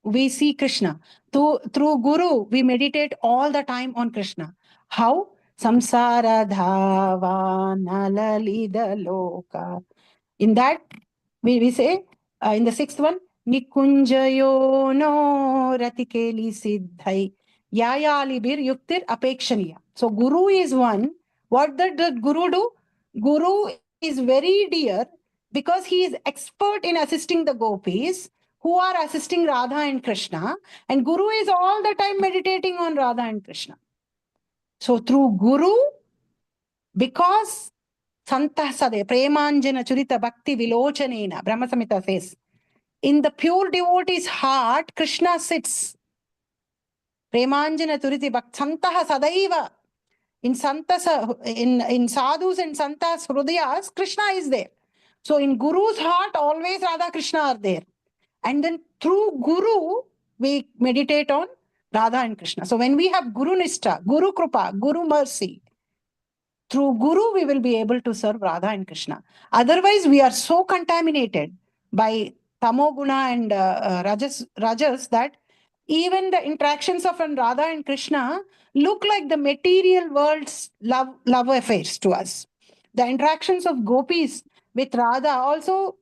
we see Krishna. Through Guru, we meditate all the time on Krishna. How? Samsara dhava nalalida loka. In that, we say, in the sixth one, Nikunjayo no ratikeli siddhai yayalibir yuktir apekshaniya. So Guru is one. What did the Guru do? Guru is very dear because he is expert in assisting the gopis who are assisting Radha and Krishna, and Guru is all the time meditating on Radha and Krishna. So through Guru, because Santah Sade, Premanjana Churita Bhakti Vilochanena, Brahma Samhita says, in the pure devotee's heart, Krishna sits. Premanjana Churiti Bhakti Santah Sadaiva. In sadhus and santas hrudayas, Krishna is there. So in Guru's heart, always Radha Krishna are there. And then through Guru, we meditate on Radha and Krishna. So when we have Guru Nishtha, Guru Krupa, Guru Mercy, through Guru, we will be able to serve Radha and Krishna. Otherwise, we are so contaminated by Tamoguna and Rajas that even the interactions of Radha and Krishna look like the material world's love affairs to us. The interactions of gopis with Radha also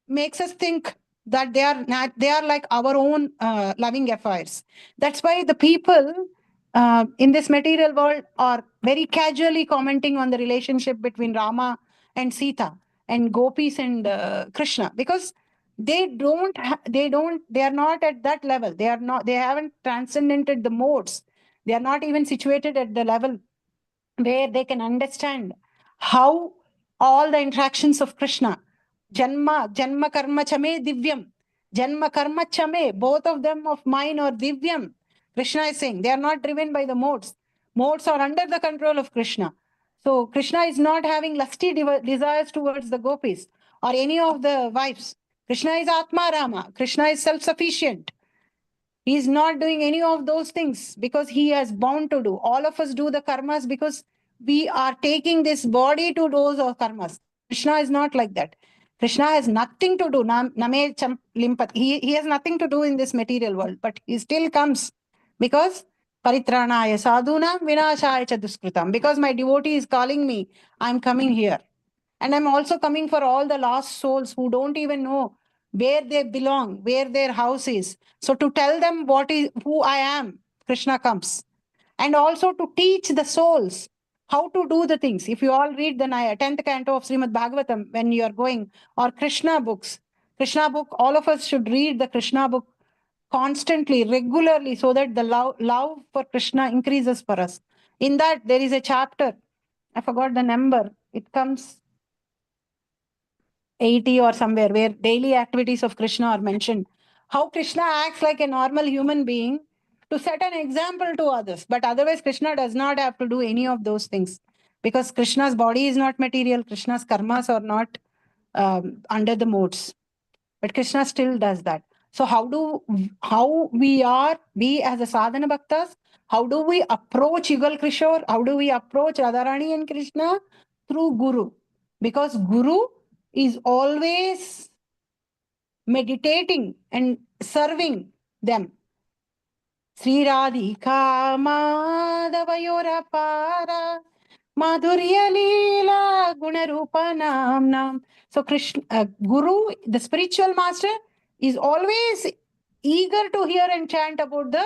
makes us think that they are like our own loving affairs. That's why the people in this material world are very casually commenting on the relationship between Rama and Sita and gopis and Krishna, because they are not at that level. They haven't transcended the modes. They are not even situated at the level where they can understand how all the interactions of Krishna, Janma Karma Chame Divyam, Janma Karma Chame, both of them of mine are Divyam. Krishna is saying they are not driven by the modes. Modes are under the control of Krishna. So Krishna is not having lusty desires towards the gopis or any of the wives. Krishna is Atma Rama. Krishna is self-sufficient. He is not doing any of those things because he has bound to do. All of us do the karmas because we are taking this body to do those karmas. Krishna is not like that. Krishna has nothing to do. He has nothing to do in this material world, but he still comes because paritranaya sadhuna vinashaya cha duskritam. Because my devotee is calling me, I'm coming here. And I'm also coming for all the lost souls who don't even know where they belong, where their house is. So to tell them who I am, Krishna comes. And also to teach the souls how to do the things. If you all read the 10th canto of Srimad Bhagvatam when you are going, or Krishna books, Krishna book, all of us should read the Krishna book constantly, regularly, so that the love for Krishna increases for us. In that, there is a chapter, I forgot the number, it comes 80 or somewhere, where daily activities of Krishna are mentioned. How Krishna acts like a normal human being to set an example to others. But otherwise, Krishna does not have to do any of those things, because Krishna's body is not material. Krishna's karmas are not under the modes. But Krishna still does that. So how we as a sadhana bhaktas, how do we approach Yugal Kishore? How do we approach Radharani and Krishna? Through Guru. Because Guru is always meditating and serving them. Sri Radhika Madhavayorapara Madhurya Leela Gunarupa Nam. So Krishna, Guru, the spiritual master, is always eager to hear and chant about the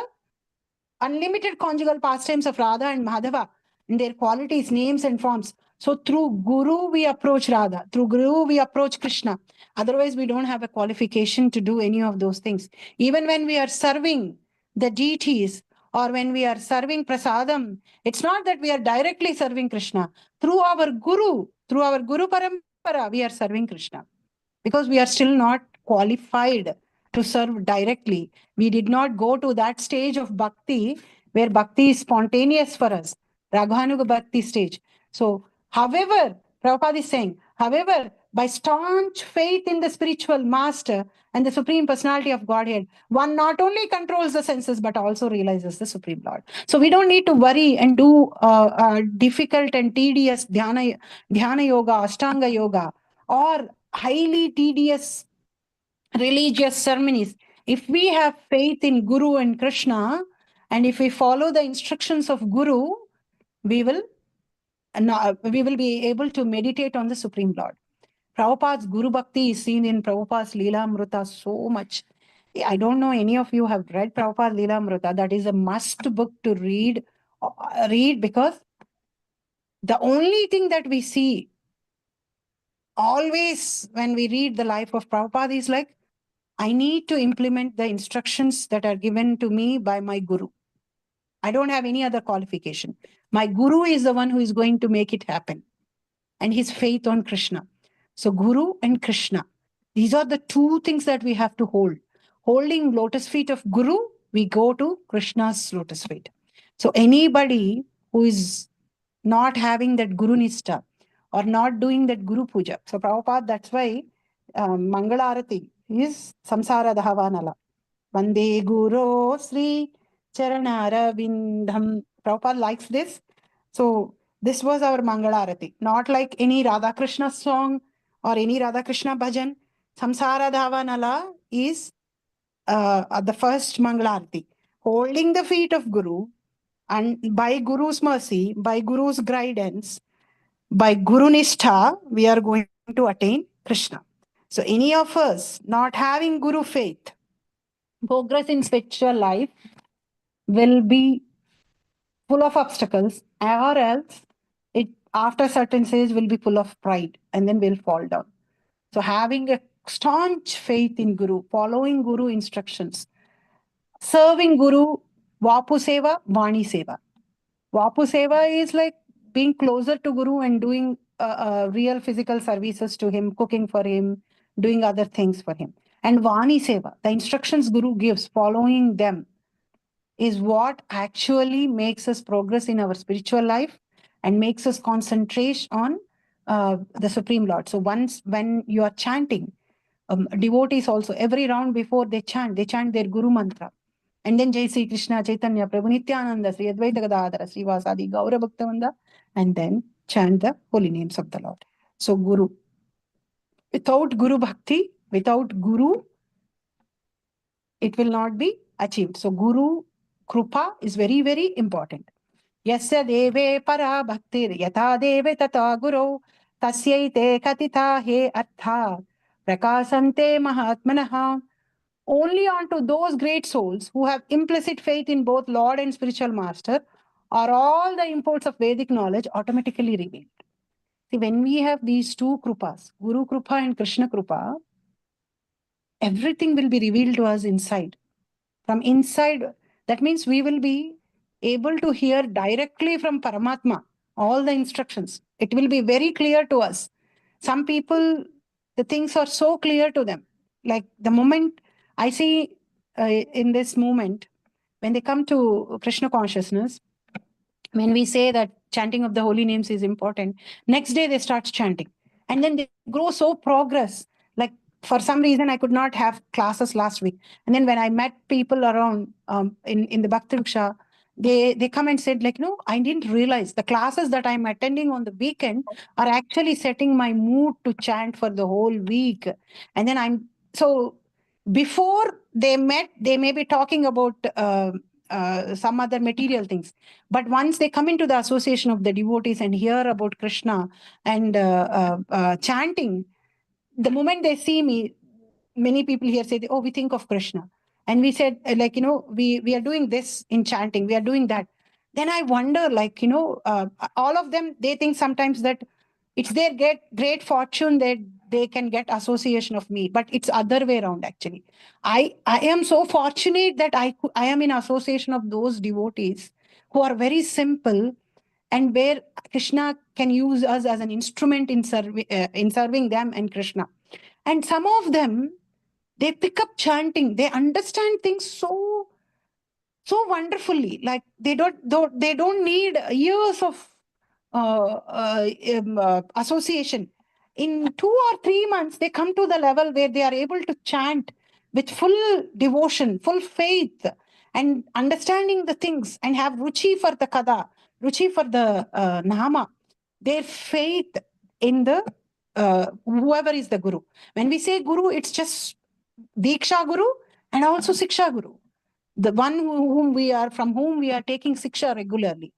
unlimited conjugal pastimes of Radha and Madhava, in their qualities, names and forms. So through Guru, we approach Radha. Through Guru, we approach Krishna. Otherwise, we don't have a qualification to do any of those things. Even when we are serving the deities, or when we are serving prasadam, it's not that we are directly serving Krishna. Through our Guru Parampara, we are serving Krishna. Because we are still not qualified to serve directly. We did not go to that stage of bhakti where bhakti is spontaneous for us, Raghanuga bhakti stage. So, however, Prabhupada is saying, however, by staunch faith in the spiritual master and the Supreme Personality of Godhead, one not only controls the senses but also realizes the Supreme Lord. So we don't need to worry and do difficult and tedious dhyana yoga, Ashtanga yoga, or highly tedious religious ceremonies. If we have faith in Guru and Krishna, and if we follow the instructions of Guru, we will be able to meditate on the Supreme Lord. Prabhupada's Guru Bhakti is seen in Prabhupada's Leela Amrita so much. I don't know any of you have read Prabhupada's Leela Amrita. That is a must book to read because the only thing that we see always when we read the life of Prabhupada is like, I need to implement the instructions that are given to me by my Guru. I don't have any other qualification. My Guru is the one who is going to make it happen. And his faith on Krishna. So Guru and Krishna, these are the two things that we have to hold. Holding lotus feet of Guru, we go to Krishna's lotus feet. So anybody who is not having that Guru Nishta or not doing that Guru Puja. So Prabhupada, that's why Mangala Arati is Samsara Dhavanala. Vande Guru Sri Charanara Vindham. Prabhupada likes this. So this was our Mangala Arati. Not like any Radha Krishna song or any Radha Krishna bhajan. Samsara Dhavanala is the first Mangala Arati. Holding the feet of Guru, and by Guru's mercy, by Guru's guidance, by Guru Nishtha, we are going to attain Krishna. So any of us not having Guru faith, progress in spiritual life will be full of obstacles, or else it after certain stage will be full of pride and then will fall down. So having a staunch faith in Guru, following Guru instructions, serving Guru, Vapu Seva, Vani Seva. Vapu Seva is like being closer to Guru and doing real physical services to him, cooking for him, doing other things for him. And Vani Seva, the instructions Guru gives, following them, is what actually makes us progress in our spiritual life and makes us concentrate on the Supreme Lord. So once when you are chanting, devotees also, every round before they chant their Guru mantra. And then Jai Sri Krishna, Chaitanya, Prabhu Nityananda, Sri Advaita Gadadhara, Sri Vasadi, Gaura Bhaktivinoda, and then chant the holy names of the Lord. So Guru. Without Guru Bhakti, without Guru, it will not be achieved. So Guru Krupa is very, very important. Yasya deve para bhaktir yatha deve tata guru tasyaite katita he artha prakasante mahatmanaha. Only unto those great souls who have implicit faith in both Lord and spiritual master are all the imports of Vedic knowledge automatically revealed. See, when we have these two Krupas, Guru Krupa and Krishna Krupa, everything will be revealed to us inside. From inside, that means we will be able to hear directly from Paramatma all the instructions. It will be very clear to us. Some people, the things are so clear to them. Like the moment I see in this moment, when they come to Krishna consciousness, when we say that chanting of the holy names is important, next day they start chanting. And then they grow so progress. Like for some reason, I could not have classes last week. And then when I met people around in the Bhakti Vriksha, they come and said, like, no, I didn't realize the classes that I'm attending on the weekend are actually setting my mood to chant for the whole week. And then so before they met, they may be talking about some other material things. But once they come into the association of the devotees and hear about Krishna and chanting, the moment they see me, many people here say, oh, we think of Krishna. And we said, like, we are doing this in chanting, we are doing that. Then I wonder, like, all of them, they think sometimes that it's their great fortune that they can get association of me, but it's other way around actually. I am so fortunate that I am in association of those devotees who are very simple and where Krishna can use us as an instrument in serving them and Krishna. And some of them, they pick up chanting, they understand things so wonderfully. Like they don't need years of association. In 2 or 3 months, they come to the level where they are able to chant with full devotion, full faith, and understanding the things, and have ruchi for the kada, ruchi for the nama. Their faith in the whoever is the guru. When we say guru, it's just Diksha Guru and also Siksha Guru, the one from whom we are taking Siksha regularly.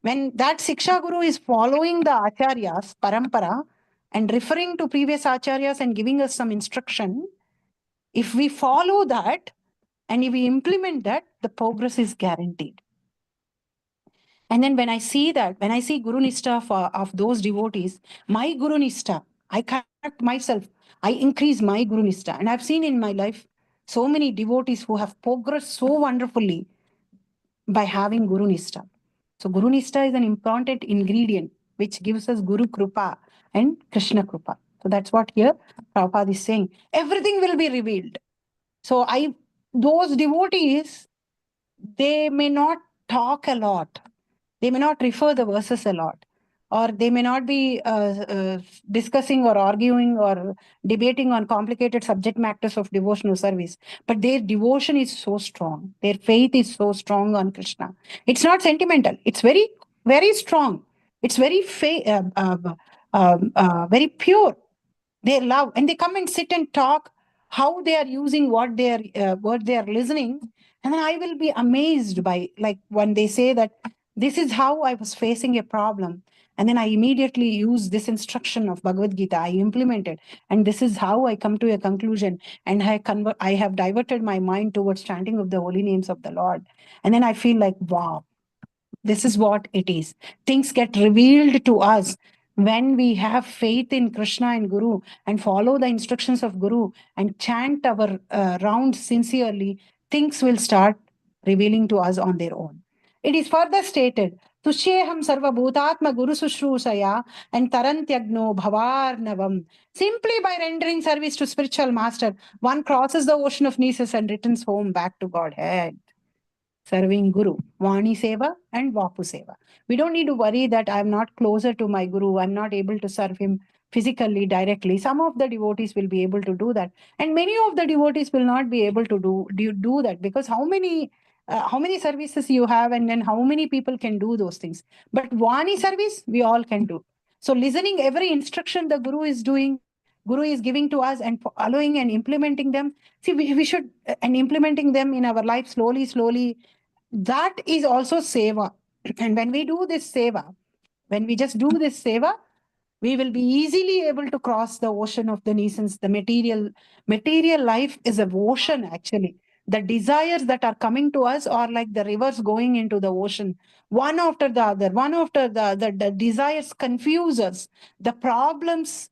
When that Siksha Guru is following the Acharyas, Parampara, and referring to previous Acharyas and giving us some instruction, if we follow that and if we implement that, the progress is guaranteed. And then when I see Guru Nishta of those devotees, my Guru Nishta, I correct myself, I increase my Guru Nishta. And I've seen in my life so many devotees who have progressed so wonderfully by having Guru Nishta. So Guru Nishta is an important ingredient which gives us Guru Krupa and Krishna Krupa. So that's what here Prabhupada is saying. Everything will be revealed. So those devotees, they may not talk a lot. They may not refer the verses a lot, or they may not be discussing or arguing or debating on complicated subject matters of devotional service. But their devotion is so strong. Their faith is so strong on Krishna. It's not sentimental. It's very, very strong. It's very very pure. They love, and they come and sit and talk how they are using what they are listening. And then I will be amazed by, like, when they say that this is how I was facing a problem, And then I immediately use this instruction of Bhagavad Gita. I implement it. And this is how I come to a conclusion. And I have diverted my mind towards chanting of the holy names of the Lord. And then I feel like, wow, this is what it is. Things get revealed to us when we have faith in Krishna and Guru and follow the instructions of Guru and chant our rounds sincerely. Things will start revealing to us on their own. It is further stated, Tushyeham sarva bhutatma guru sushrusaya and tarantyagno bhavarnavam. Simply by rendering service to spiritual master, one crosses the ocean of Nesis and returns home back to Godhead. Serving Guru, Vani Seva and Vapu Seva. We don't need to worry that I'm not closer to my Guru, I'm not able to serve him physically, directly. Some of the devotees will be able to do that. And many of the devotees will not be able to do that, because how many services you have, and then how many people can do those things. But Vani service, we all can do. So listening every instruction the Guru is doing, Guru is giving to us, and following and implementing them. See, we should, and implementing them in our life slowly, that is also seva. And when we do this seva, when we just do this seva, we will be easily able to cross the ocean of the nescience. The material life is an ocean, actually. The desires that are coming to us are like the rivers going into the ocean, one after the other, one after the other. The desires confuse us. The problems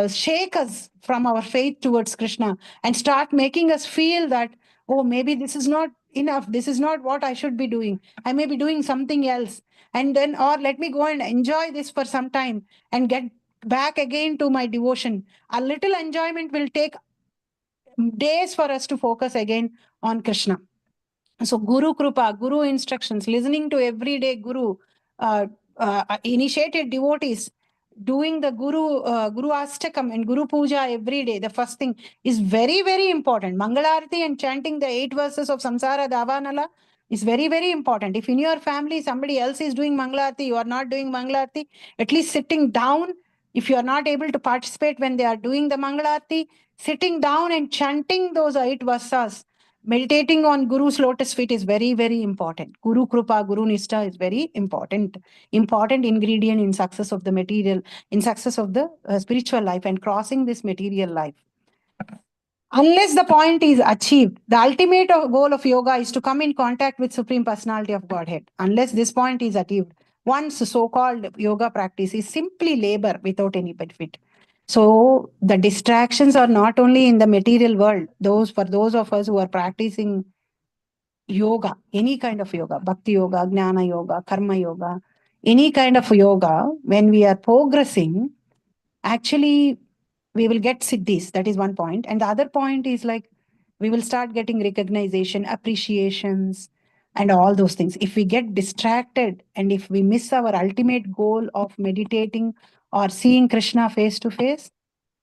shake us from our faith towards Krishna and start making us feel that, oh, maybe this is not enough. This is not what I should be doing. I may be doing something else. And then, or let me go and enjoy this for some time and get back again to my devotion. A little enjoyment will take days for us to focus again on Krishna. So Guru Krupa, Guru instructions, listening to everyday Guru, initiated devotees, doing the Guru Astakam and Guru Puja every day, the first thing is very, very important. Mangalarati and chanting the 8 verses of Samsara Davanala is very, very important. If in your family somebody else is doing Mangalarati, you are not doing Mangalarati, at least sitting down, if you are not able to participate when they are doing the Mangalarati, sitting down and chanting those 8 verses, meditating on Guru's lotus feet is very, very important. Guru Krupa, Guru Nishtha is very important ingredient in success of the material, in success of the spiritual life and crossing this material life. Unless the point is achieved, the ultimate goal of yoga is to come in contact with Supreme Personality of Godhead. Unless this point is achieved, one's so-called yoga practice is simply labor without any benefit. So the distractions are not only in the material world. For those of us who are practicing yoga, any kind of yoga, bhakti yoga, jnana yoga, karma yoga, any kind of yoga, when we are progressing, actually we will get siddhis. That is one point. And the other point is like we will start getting recognition, appreciations, and all those things. If we get distracted and if we miss our ultimate goal of meditating or seeing Krishna face to face,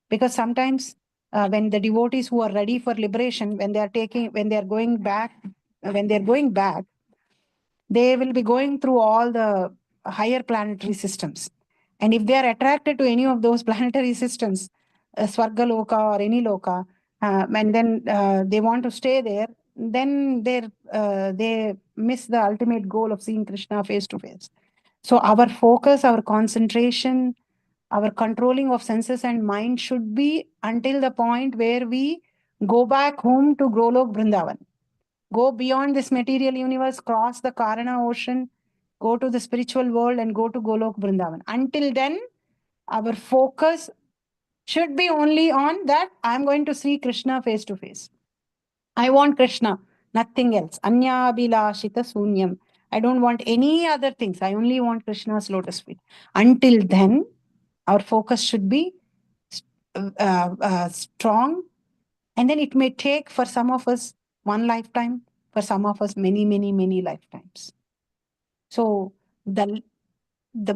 because sometimes when the devotees who are ready for liberation, when they are going back, they will be going through all the higher planetary systems. And if they are attracted to any of those planetary systems, Swarga Loka or any Loka, and then they want to stay there, then they miss the ultimate goal of seeing Krishna face to face. So our focus, our concentration, our controlling of senses and mind should be until the point where we go back home to Golok Vrindavan. Go beyond this material universe, cross the Karana ocean, go to the spiritual world and go to Golok Vrindavan. Until then, our focus should be only on that I'm going to see Krishna face to face. I want Krishna, nothing else. Anya Bilashita Sunyam. I don't want any other things. I only want Krishna's lotus feet. Until then, our focus should be strong. And then it may take for some of us one lifetime, for some of us many, many, many lifetimes. So the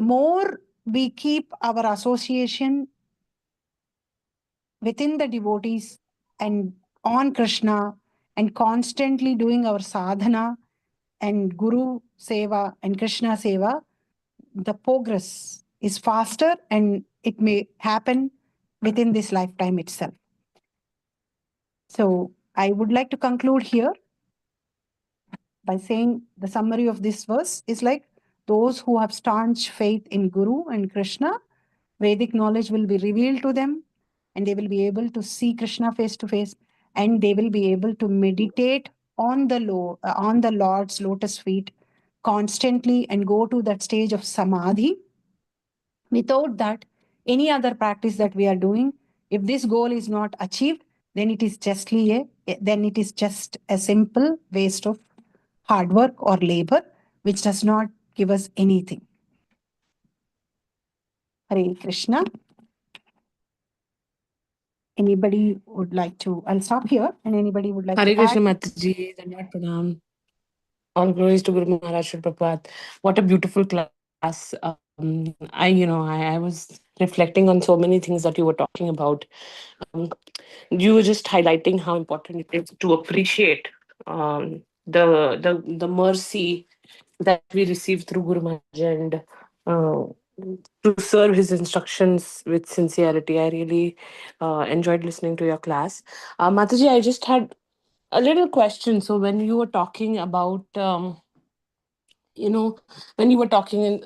more we keep our association within the devotees and on Krishna and constantly doing our sadhana and Guru Seva and Krishna Seva, the progress is faster and it may happen within this lifetime itself. So I would like to conclude here by saying the summary of this verse is like those who have staunch faith in Guru and Krishna, Vedic knowledge will be revealed to them, and they will be able to see Krishna face to face, and they will be able to meditate on the Lord's lotus feet constantly and go to that stage of samadhi. Without that, any other practice that we are doing, if this goal is not achieved, then it is just a simple waste of hard work or labor, which does not give us anything. Hare Krishna. Anybody would like to, I'll stop here, and anybody would like Hare to Krishna add? Mataji, Dandavat Pranam. All glories to Guru Maharaj Srila Prabhupada. What a beautiful class. I was reflecting on so many things that you were talking about. You were just highlighting how important it is to appreciate the mercy that we receive through Guru Maharaj, and uh, to serve his instructions with sincerity. I really enjoyed listening to your class. Mataji, I just had a little question. So when you were talking about when you were talking, and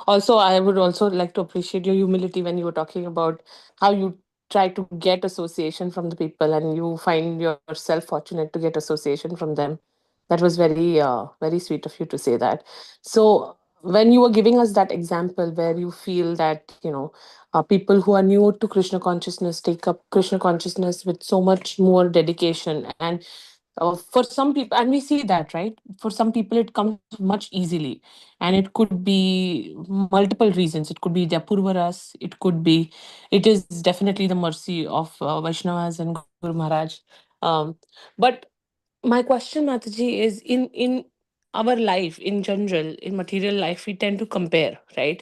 also I would also like to appreciate your humility when you were talking about how you try to get association from the people and you find yourself fortunate to get association from them. That was very sweet of you to say that. So when you were giving us that example where you feel that people who are new to Krishna consciousness take up Krishna consciousness with so much more dedication, and for some people, and we see that, right? For some people, it comes much easily, and it could be multiple reasons. It could be their purvaras. It is definitely the mercy of Vaishnavas and Guru Maharaj. But my question, Mataji, is in our life in general, in material life, we tend to compare, right?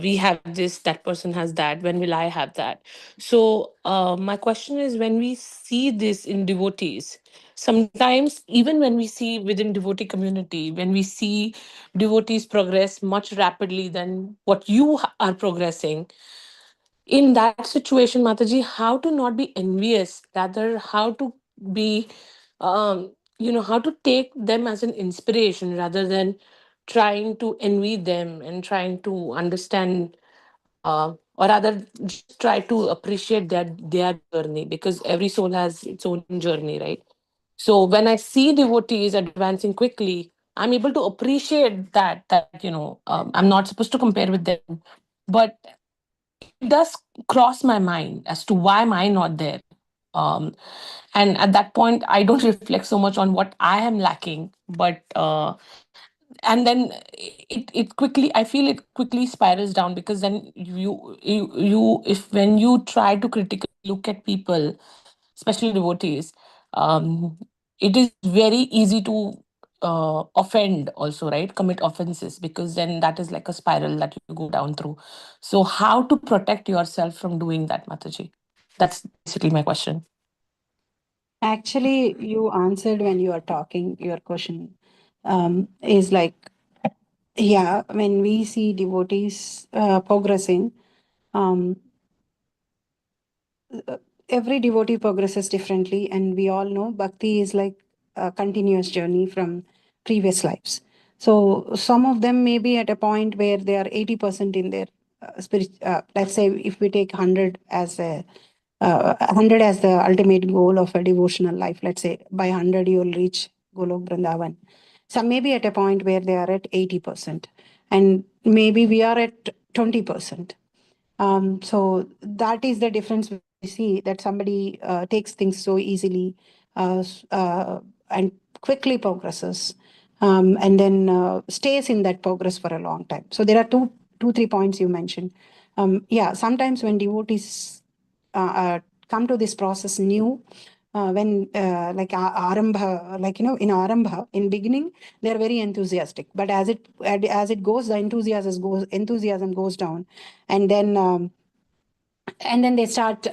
We have this, that person has that. When will I have that? So my question is, when we see this in devotees, sometimes even when we see within devotee community, when we see devotees progress much rapidly than what you are progressing, in that situation, Mataji, how to not be envious, rather how to be how to take them as an inspiration rather than trying to envy them and trying to understand, or rather just try to appreciate their journey, because every soul has its own journey, right? So when I see devotees advancing quickly, I'm able to appreciate that I'm not supposed to compare with them, but it does cross my mind as to why am I not there. um, and at that point I don't reflect so much on what I am lacking, but and then it quickly, I feel it quickly spirals down, because then you if when you try to critically look at people, especially devotees, um, it is very easy to offend also, right? Commit offenses, because then that is like a spiral that you go down through. So how to protect yourself from doing that, Mataji? That's basically my question. Actually, you answered when you are talking. Your question is like, yeah, when we see devotees progressing, um, every devotee progresses differently, and we all know bhakti is like a continuous journey from previous lives. So some of them may be at a point where they are 80% in their spirit. Let's say if we take 100 as a 100 as the ultimate goal of a devotional life. Let's say by 100 you will reach Golok Vrindavan. Some may be at a point where they are at 80%, and maybe we are at 20%. So that is the difference we see, that somebody takes things so easily and quickly progresses, and then stays in that progress for a long time. So there are two, 3 points you mentioned. Yeah, sometimes when devotees come to this process new, when like arambha, in arambha, in beginning they're very enthusiastic, but as it goes, the enthusiasm goes down, and then they start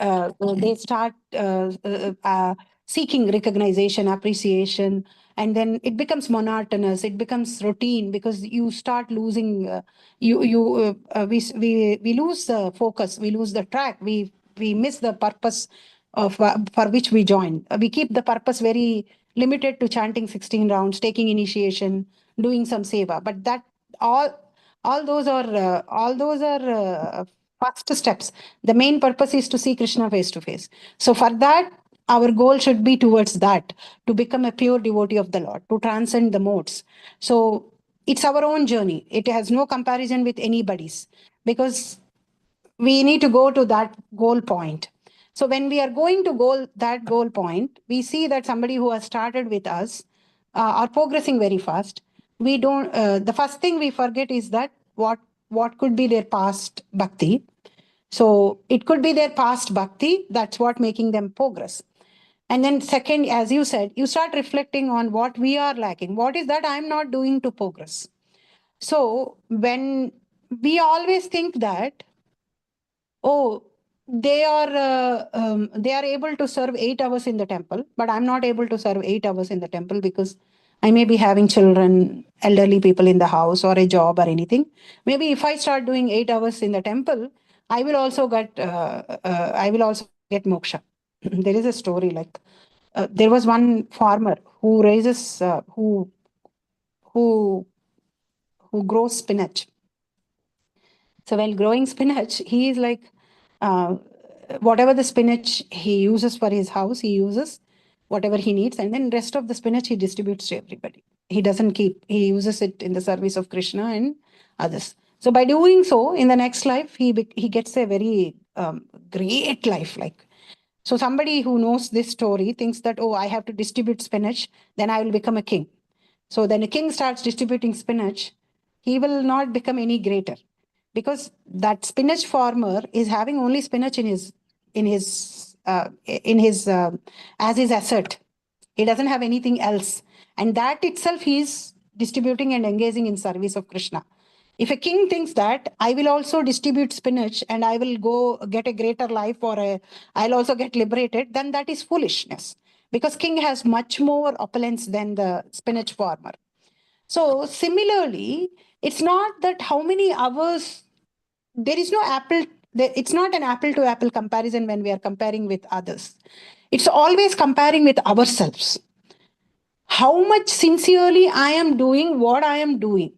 seeking recognition, appreciation, and then it becomes monotonous, it becomes routine, because you start losing we lose the focus, we lose the track, we miss the purpose of for which we join. We keep the purpose very limited to chanting 16 rounds, taking initiation, doing some seva, but that all those are first steps. The main purpose is to see Krishna face to face. So for that, our goal should be towards that, to become a pure devotee of the Lord, to transcend the modes. So it's our own journey. It has no comparison with anybody's, because we need to go to that goal point. So when we are going to that goal point, we see that somebody who has started with us are progressing very fast. We don't. The first thing we forget is that what could be their past bhakti. So it could be their past bhakti. That's what making them progress. And then second, as you said, you start reflecting on what we are lacking. What is that I'm not doing to progress? So when we always think that, oh, they are able to serve 8 hours in the temple, but I'm not able to serve 8 hours in the temple because I may be having children, elderly people in the house, or a job or anything. Maybe if I start doing 8 hours in the temple, I will also get moksha. There is a story like there was one farmer who raises who grows spinach. So while growing spinach, he is like, whatever the spinach he uses for his house, he uses whatever he needs, and then rest of the spinach he distributes to everybody. He doesn't keep, he uses it in the service of Krishna and others. So by doing so, in the next life, he gets a very great life. Like, so somebody who knows this story thinks that, oh, I have to distribute spinach, then I will become a king. So then a king starts distributing spinach, he will not become any greater, because that spinach farmer is having only spinach in his as his asset. He doesn't have anything else, and that itself he is distributing and engaging in service of Krishna. If a king thinks that I will also distribute spinach and I will go get a greater life, or I'll also get liberated, then that is foolishness, because king has much more opulence than the spinach farmer. So similarly, it's not that how many hours, there is no it's not an apple to apple comparison when we are comparing with others. It's always comparing with ourselves. How much sincerely I am doing what I am doing.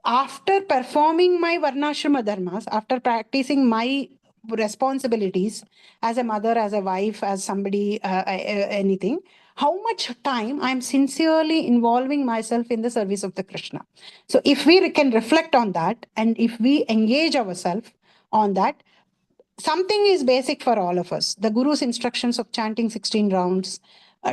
After performing my varnashrama dharmas, after practicing my responsibilities as a mother, as a wife, as somebody, anything, how much time I'm sincerely involving myself in the service of the Krishna. So if we can reflect on that, and if we engage ourselves on that, something is basic for all of us. The Guru's instructions of chanting 16 rounds,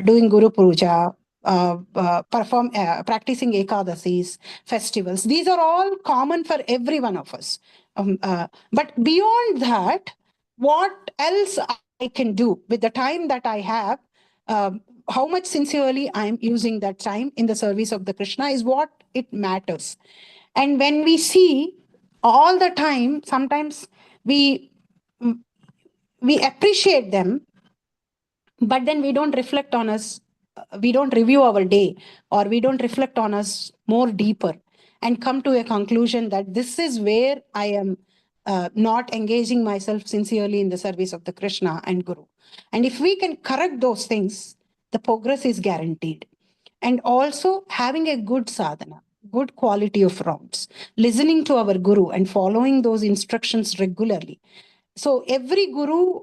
doing Guru Puja, practicing Ekadasis, festivals. These are all common for every one of us. But beyond that, what else I can do with the time that I have, how much sincerely I'm using that time in the service of the Krishna is what it matters. And when we see all the time, sometimes we appreciate them, but then we don't reflect on us, we don't review our day, or we don't reflect on us more deeper and come to a conclusion that this is where I am not engaging myself sincerely in the service of the Krishna and Guru. And if we can correct those things, the progress is guaranteed. And also having a good sadhana, good quality of rounds, listening to our Guru and following those instructions regularly. So every Guru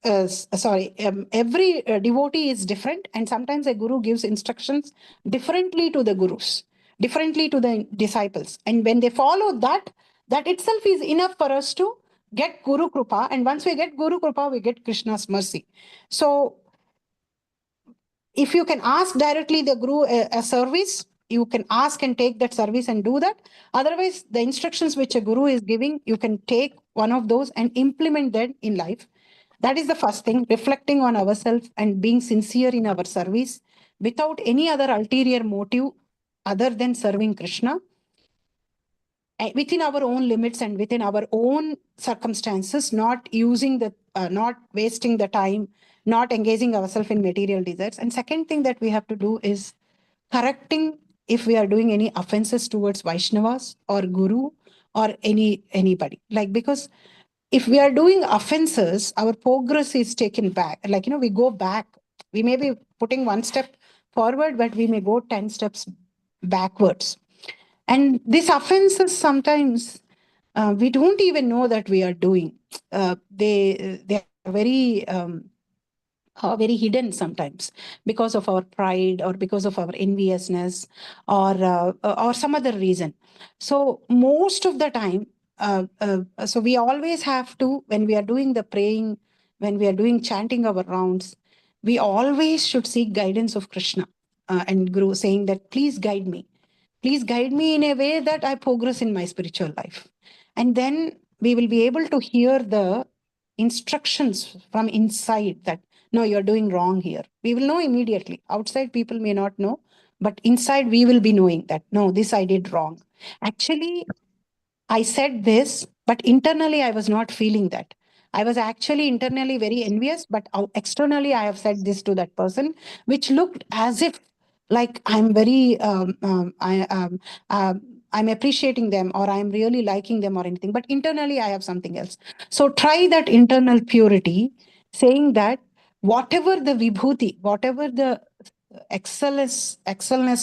every devotee is different, and sometimes a guru gives instructions differently to the gurus, differently to the disciples, and when they follow that, that itself is enough for us to get Guru Krupa, and once we get Guru Krupa, we get Krishna's mercy. So if you can ask directly the Guru a service, you can ask and take that service and do that. Otherwise, the instructions which a Guru is giving, you can take one of those and implement that in life. That is the first thing, reflecting on ourselves and being sincere in our service without any other ulterior motive other than serving Krishna, within our own limits and within our own circumstances, not using the, not wasting the time, not engaging ourselves in material desires. And second thing that we have to do is correcting if we are doing any offenses towards Vaishnavas or Guru or anybody. Like, because if we are doing offenses, our progress is taken back. Like, we go back. We may be putting one step forward, but we may go 10 steps backwards. And this offenses sometimes we don't even know that we are doing. They are very hidden sometimes because of our pride or because of our enviousness or some other reason. So most of the time, so we always have to, when we are doing the praying, when we are doing chanting our rounds, we always should seek guidance of Krishna and Guru, saying that please guide me. Please guide me in a way that I progress in my spiritual life. And then we will be able to hear the instructions from inside that, no, you're doing wrong here. We will know immediately. Outside people may not know, but inside we will be knowing that, no, this I did wrong. Actually, I said this, but internally I was not feeling that. I was actually internally very envious, but externally I have said this to that person, which looked as if like I'm very, I'm appreciating them or I'm really liking them or anything, but internally I have something else. So try that internal purity, saying that whatever the vibhuti, whatever the excellence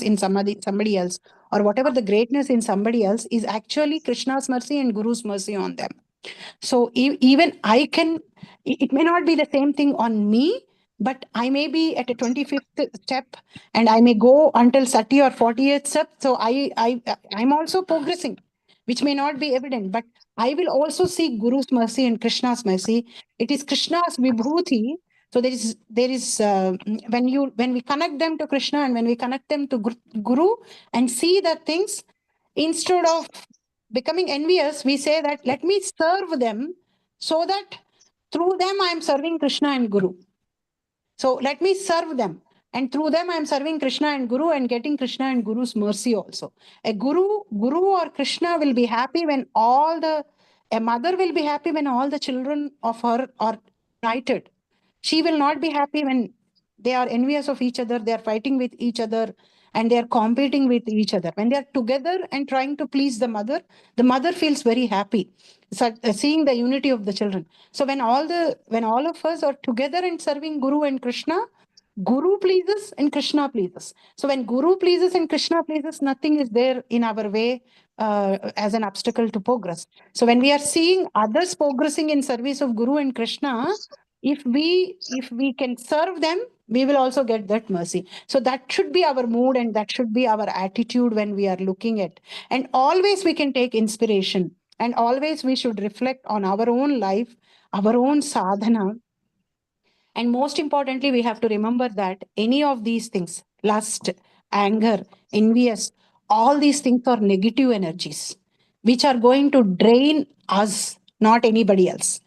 in somebody else, or whatever the greatness in somebody else is actually Krishna's mercy and Guru's mercy on them. So even I can, it may not be the same thing on me, but I may be at a 25th step and I may go until 30 or 40th step. So I'm also progressing, which may not be evident, but I will also seek Guru's mercy and Krishna's mercy. It is Krishna's vibhuti. So there is when we connect them to Krishna and when we connect them to Guru and see that things, instead of becoming envious, we say that let me serve them so that through them I am serving Krishna and Guru. So let me serve them. And through them, I am serving Krishna and Guru and getting Krishna and Guru's mercy also. A Guru or Krishna will be happy when a mother will be happy when all the children of her are united. She will not be happy when they are envious of each other, they are fighting with each other, and they are competing with each other. When they are together and trying to please the mother feels very happy, seeing the unity of the children. So when all of us are together and serving Guru and Krishna, Guru pleases and Krishna pleases. So when Guru pleases and Krishna pleases, nothing is there in our way as an obstacle to progress. So when we are seeing others progressing in service of Guru and Krishna, if we can serve them, we will also get that mercy. So that should be our mood and that should be our attitude when we are looking at. And always we can take inspiration and always we should reflect on our own life, our own sadhana. And most importantly, we have to remember that any of these things, lust, anger, envious, all these things are negative energies which are going to drain us, not anybody else.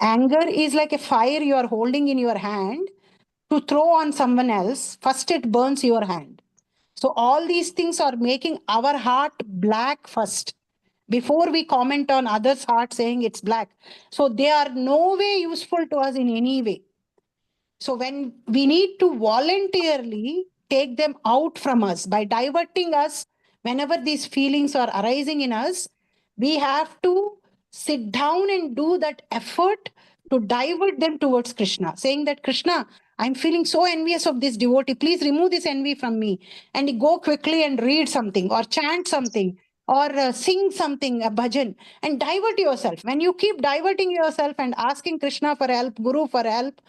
Anger is like a fire you are holding in your hand to throw on someone else. First, it burns your hand. So, all these things are making our heart black first before we comment on others' heart saying it's black. So, they are no way useful to us in any way. So when we need to voluntarily take them out from us by diverting us, whenever these feelings are arising in us, we have to sit down and do that effort to divert them towards Krishna, saying that Krishna, I'm feeling so envious of this devotee. Please remove this envy from me. And go quickly and read something or chant something or sing something, a bhajan, and divert yourself. When you keep diverting yourself and asking Krishna for help, Guru for help,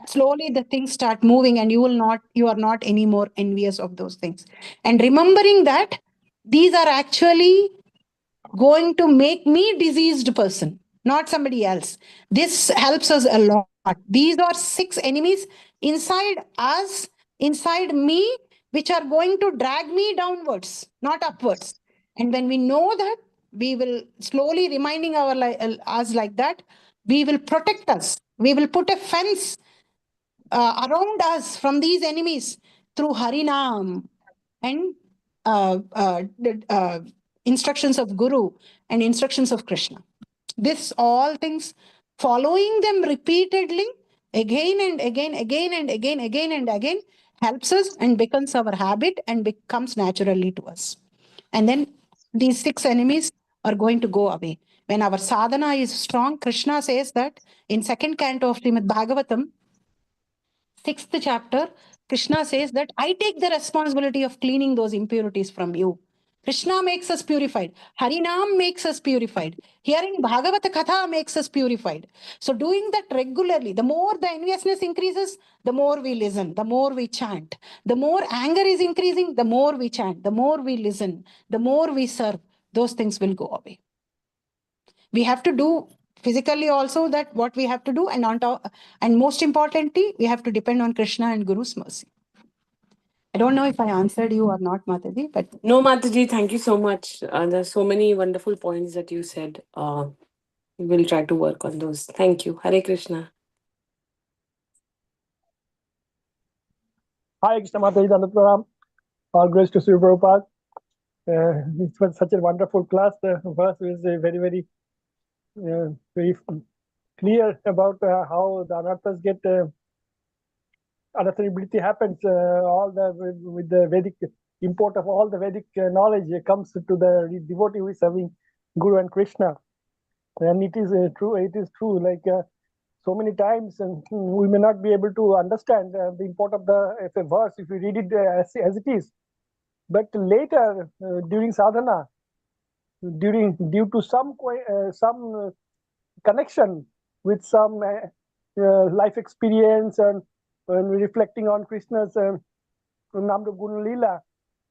slowly the things start moving and you are not anymore envious of those things. And remembering that these are actually going to make me diseased person, not somebody else. This helps us a lot. These are 6 enemies inside us, inside me, which are going to drag me downwards, not upwards. And when we know that, we will slowly reminding us like that, we will protect us. We will put a fence around us from these enemies through Harinam and instructions of Guru and instructions of Krishna. This all things, following them repeatedly, again and again, again and again, again and again, helps us and becomes our habit and becomes naturally to us. And then these 6 enemies are going to go away. When our sadhana is strong, Krishna says that in 2nd canto of Srimad Bhagavatam, 6th chapter, Krishna says that I take the responsibility of cleaning those impurities from you. Krishna makes us purified. Harinam makes us purified. Hearing Bhagavata Katha makes us purified. So doing that regularly, the more the enviousness increases, the more we listen, the more we chant. The more anger is increasing, the more we chant, the more we listen, the more we serve, those things will go away. We have to do physically also that what we have to do, and on top, and most importantly, we have to depend on Krishna and Guru's mercy. I don't know if I answered you or not, Mataji, but No, Mataji, thank you so much. There's so many wonderful points that you said. We'll try to work on those. Thank you. Hare Krishna. Hi, Krishna Mataji, Dandavat Pranam. All grace to Sri Prabhupada. It was such a wonderful class. The verse is very clear about how the anarthas get unutterability happens. All the with the Vedic import of all the Vedic knowledge comes to the devotee who is serving Guru and Krishna, and it is true. It is true. Like so many times, and we may not be able to understand the import of a verse if we read it as it is. But later, during sadhana, due to some connection with some life experience, and when we're reflecting on Krishna's Namru Guna Leela,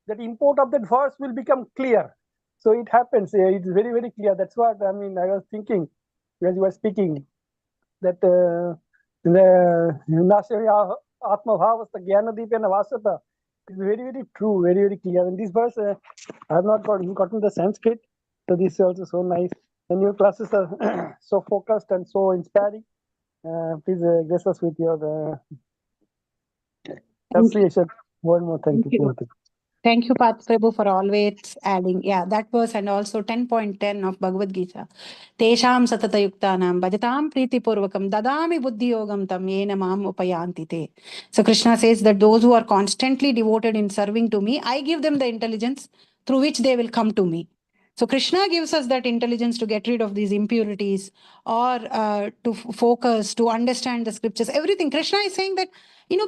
that import of that verse will become clear. So it happens. It's very clear. That's what I mean. I was thinking as you were speaking that the Nasya Atma Bhavasta Jnanadipena Vasata is very true, very clear. And this verse, I have not gotten the Sanskrit, so this is also so nice. And your classes are so focused and so inspiring. Please grace us with your translation. One more, thank you. Thank you, Path Prabhu, for always adding. Yeah, that verse, and also 10.10 of Bhagavad Gita. Tesham satata yuktanam bhajatam priti purvakam dadami buddhi yogam tam yena mam upayanti te. So Krishna says that those who are constantly devoted in serving to me, I give them the intelligence through which they will come to me. So Krishna gives us that intelligence to get rid of these impurities, or to focus, to understand the scriptures, everything. Krishna is saying that,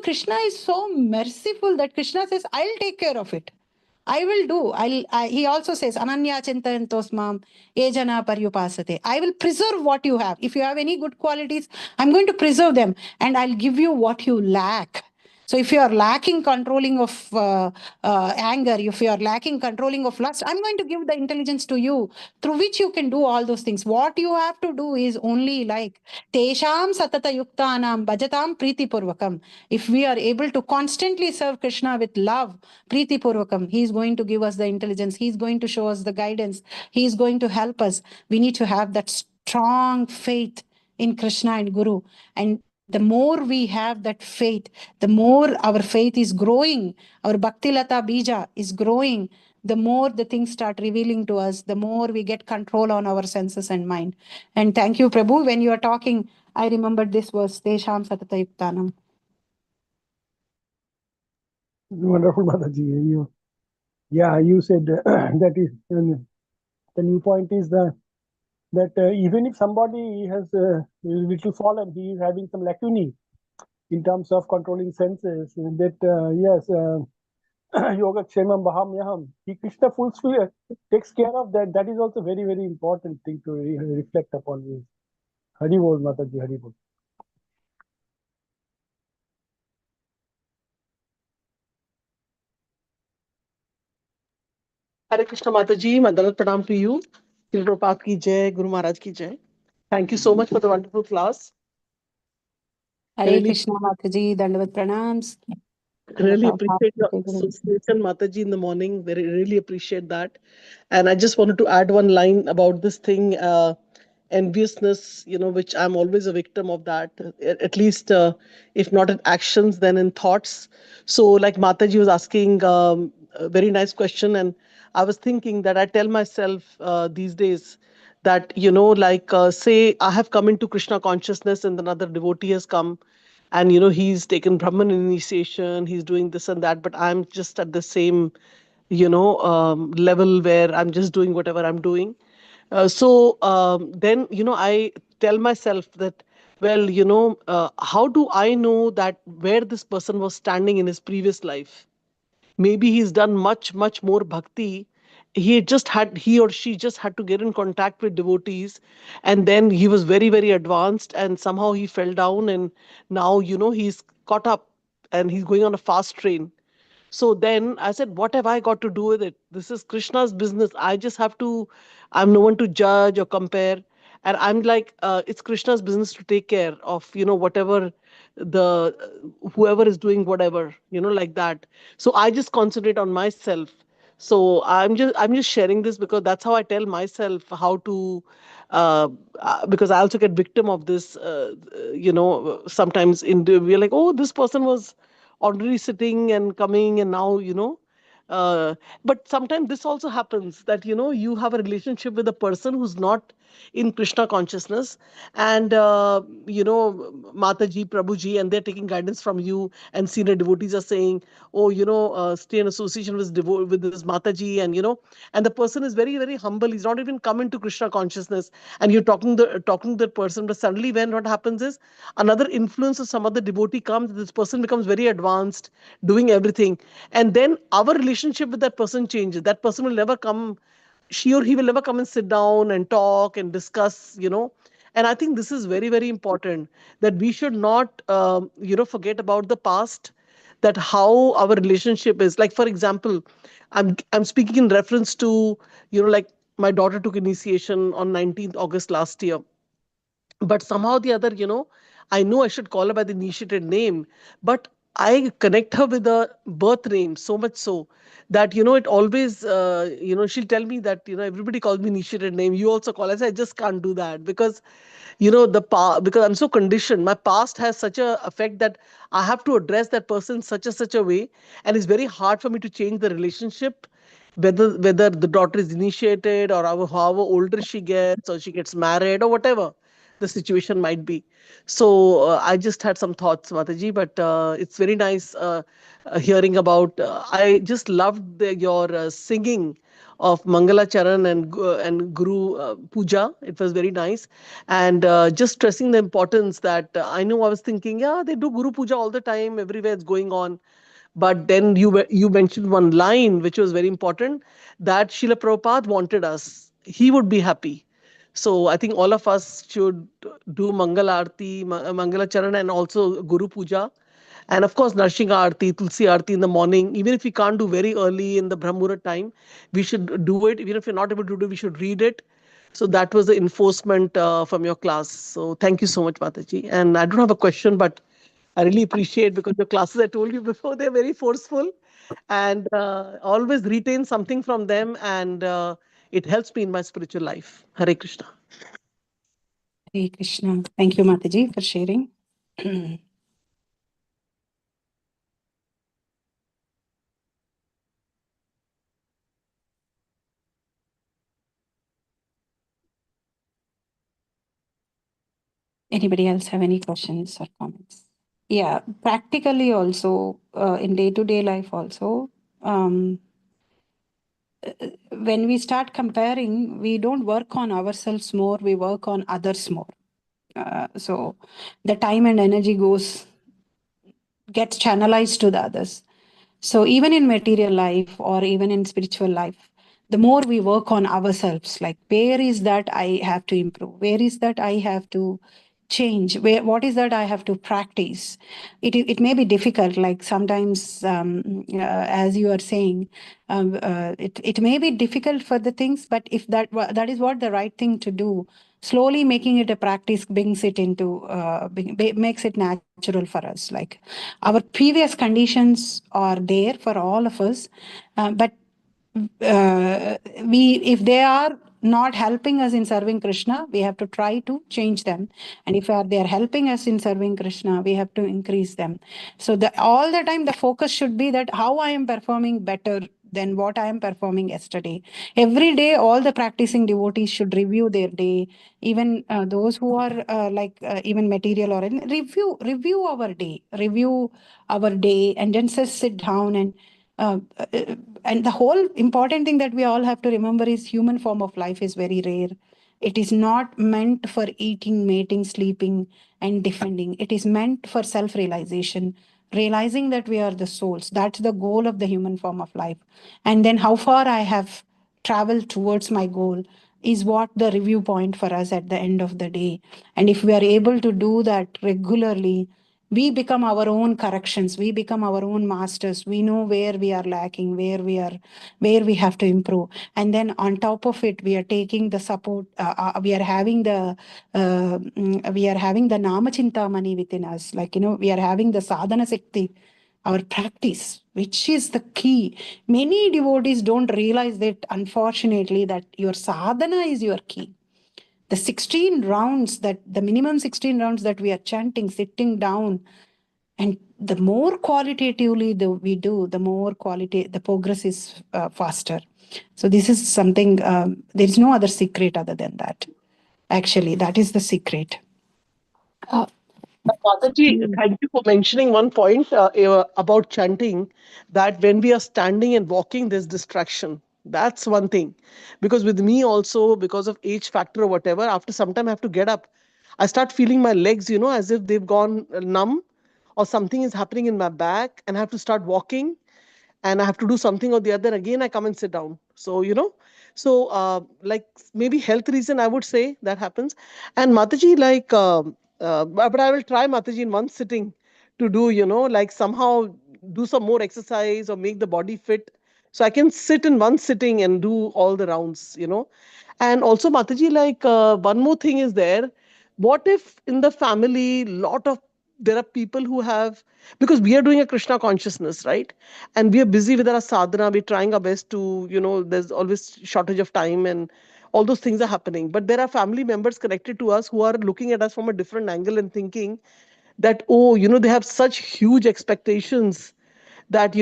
Krishna is so merciful that Krishna says, I'll take care of it. I will do. He also says, Ananya chintayantos mam ejana paryupasate. I will preserve what you have. If you have any good qualities, I'm going to preserve them, and I'll give you what you lack. So if you are lacking controlling of anger, if you are lacking controlling of lust, I'm going to give the intelligence to you through which you can do all those things. What you have to do is only like Tesham satata yuktanam bhajatam priti purvakam. If we are able to constantly serve Krishna with love, priti purvakam, he is going to give us the intelligence. He is going to show us the guidance. He is going to help us. We need to have that strong faith in Krishna and Guru. And the more we have that faith, the more our faith is growing, our Bhakti Lata Bija is growing, the more the things start revealing to us, the more we get control on our senses and mind. And thank you, Prabhu. When you are talking, I remembered this was Tesham Satata Yuktanam. Wonderful, Mataji. You said that is the new point is that even if somebody has a little fallen, he is having some lacunae in terms of controlling senses. That yes, yoga kshemam bahamyaham. Krishna fully takes care of that. That is also very important thing to reflect upon. This. Hari bol, Mataji, Hari bol. Hare Krishna Mataji, Dandavat Pranam to you. Sri Prabhupada ki jai, Guru Maharaj ki jai. Thank you so much for the wonderful class. Hare Krishna Mataji, Dandavat Pranams. Really appreciate your association, Mataji, in the morning. Really appreciate that. And I just wanted to add one line about this thing, enviousness, which I'm always a victim of that, at least if not in actions, then in thoughts. So like Mataji was asking a very nice question. And I was thinking that I tell myself these days that, say I have come into Krishna consciousness and another devotee has come, and he's taken Brahman initiation, he's doing this and that, but I'm just at the same level where I'm just doing whatever I'm doing. Then I tell myself that, well, how do I know that where this person was standing in his previous life? Maybe he's done much more bhakti, he or she just had to get in contact with devotees, and then he was very, very advanced, and somehow he fell down, and now he's caught up, and he's going on a fast train. So then I said, what have I got to do with it? This is Krishna's business. I just have to, I'm no one to judge or compare. And I'm like, it's Krishna's business to take care of, whatever whoever is doing whatever, like that. So I just concentrate on myself. So I'm just sharing this because that's how I tell myself how to, because I also get victim of this, sometimes we're like, oh, this person was already sitting and coming, and now uh, but sometimes this also happens that you have a relationship with a person who's not in Krishna consciousness, and Mataji, Prabhuji, and they're taking guidance from you, and senior devotees are saying, oh, stay in association with with this Mataji, and and the person is very, very humble. He's not even come into Krishna consciousness, and you're talking to that person, but suddenly when what happens is another influence of some other devotee comes, this person becomes very advanced, doing everything, and then our relationship with that person changes. That person will never come, she or he will never come and sit down and talk and discuss, and I think this is very, very important, that we should not forget about the past, that how our relationship is. Like, for example, I'm speaking in reference to, like, my daughter took initiation on 19th August last year, but somehow the other, I know I should call her by the initiated name, but I connect her with the birth name so much so that it always, she'll tell me that everybody calls me initiated name, you also call. I say, I just can't do that, because because I'm so conditioned, my past has such a effect that I have to address that person such a way, and it's very hard for me to change the relationship, whether the daughter is initiated, or however older she gets, or she gets married, or whatever the situation might be. So I just had some thoughts, Mataji, but it's very nice hearing about. I just loved your singing of Mangala Charan and Guru Puja. It was very nice, and just stressing the importance that I know. I was thinking, yeah, they do Guru Puja all the time, everywhere it's going on. But then you mentioned one line which was very important, that Srila Prabhupada wanted us. He would be happy. So I think all of us should do Mangala Aarti, Mangala Charan, and also Guru Puja. And of course, Narsinga Aarti, Tulsi Aarti in the morning. Even if we can't do very early in the Brahmura time, we should do it. Even if you're not able to do it, we should read it. So that was the enforcement from your class. So thank you so much, Mataji. And I don't have a question, but I really appreciate, because your classes, I told you before, they're very forceful, and always retain something from them, and it helps me in my spiritual life. Hare Krishna. Hare Krishna. Thank you, Mataji, for sharing. Anybody else have any questions or comments? Yeah, practically also, in day-to-day life also, when we start comparing, we don't work on ourselves more, we work on others more. So the time and energy gets channelized to the others. So even in material life or even in spiritual life, the more we work on ourselves, like where is that I have to improve? Where is that I have to change? What is that I have to practice? It may be difficult, like sometimes, as you are saying, it may be difficult for the things, but if that is what the right thing to do, slowly making it a practice brings it into, makes it natural for us. Like our previous conditions are there for all of us, but if they are not helping us in serving Krishna, we have to try to change them. And if they are helping us in serving Krishna, we have to increase them. So all the time the focus should be that how I am performing better than what I am performing yesterday. Every day, all the practicing devotees should review their day. Even those who are even material or review our day, and then just sit down uh, and the whole important thing that we all have to remember is human form of life is very rare. It is not meant for eating, mating, sleeping, and defending. It is meant for self-realization, realizing that we are the souls. That's the goal of the human form of life. And then how far I have travel towards my goal is what the review point for us at the end of the day. And if we are able to do that regularly, we become our own corrections, we become our own masters, we know where we are lacking, where we have to improve. And then on top of it, we are taking the support, we are having the nama chintamani within us, like, we are having the sadhana sakti, our practice, which is the key. Many devotees don't realize that, unfortunately, that your sadhana is your key. The 16 rounds, that the minimum 16 rounds that we are chanting, sitting down, and the more qualitatively we do, the more the progress is faster. So this is something, there is no other secret other than that. Actually, that is the secret. Mataji, thank you for mentioning one point about chanting, that when we are standing and walking, there's distraction. That's one thing. Because with me also, because of age factor or whatever, after some time I have to get up. I start feeling my legs, as if they've gone numb, or something is happening in my back, and I have to start walking, and I have to do something or the other. Again, I come and sit down. So, like maybe health reason, I would say that happens. And Mataji, but I will try, Mataji, in one sitting to do, like somehow do some more exercise or make the body fit. So I can sit in one sitting and do all the rounds. And also, Mataji, one more thing is there. What if in the family, there are people who have, because we are doing a Krishna consciousness, right? And we are busy with our sadhana, we're trying our best to, there's always shortage of time and all those things are happening. But there are family members connected to us who are looking at us from a different angle and thinking that, oh, they have such huge expectations that,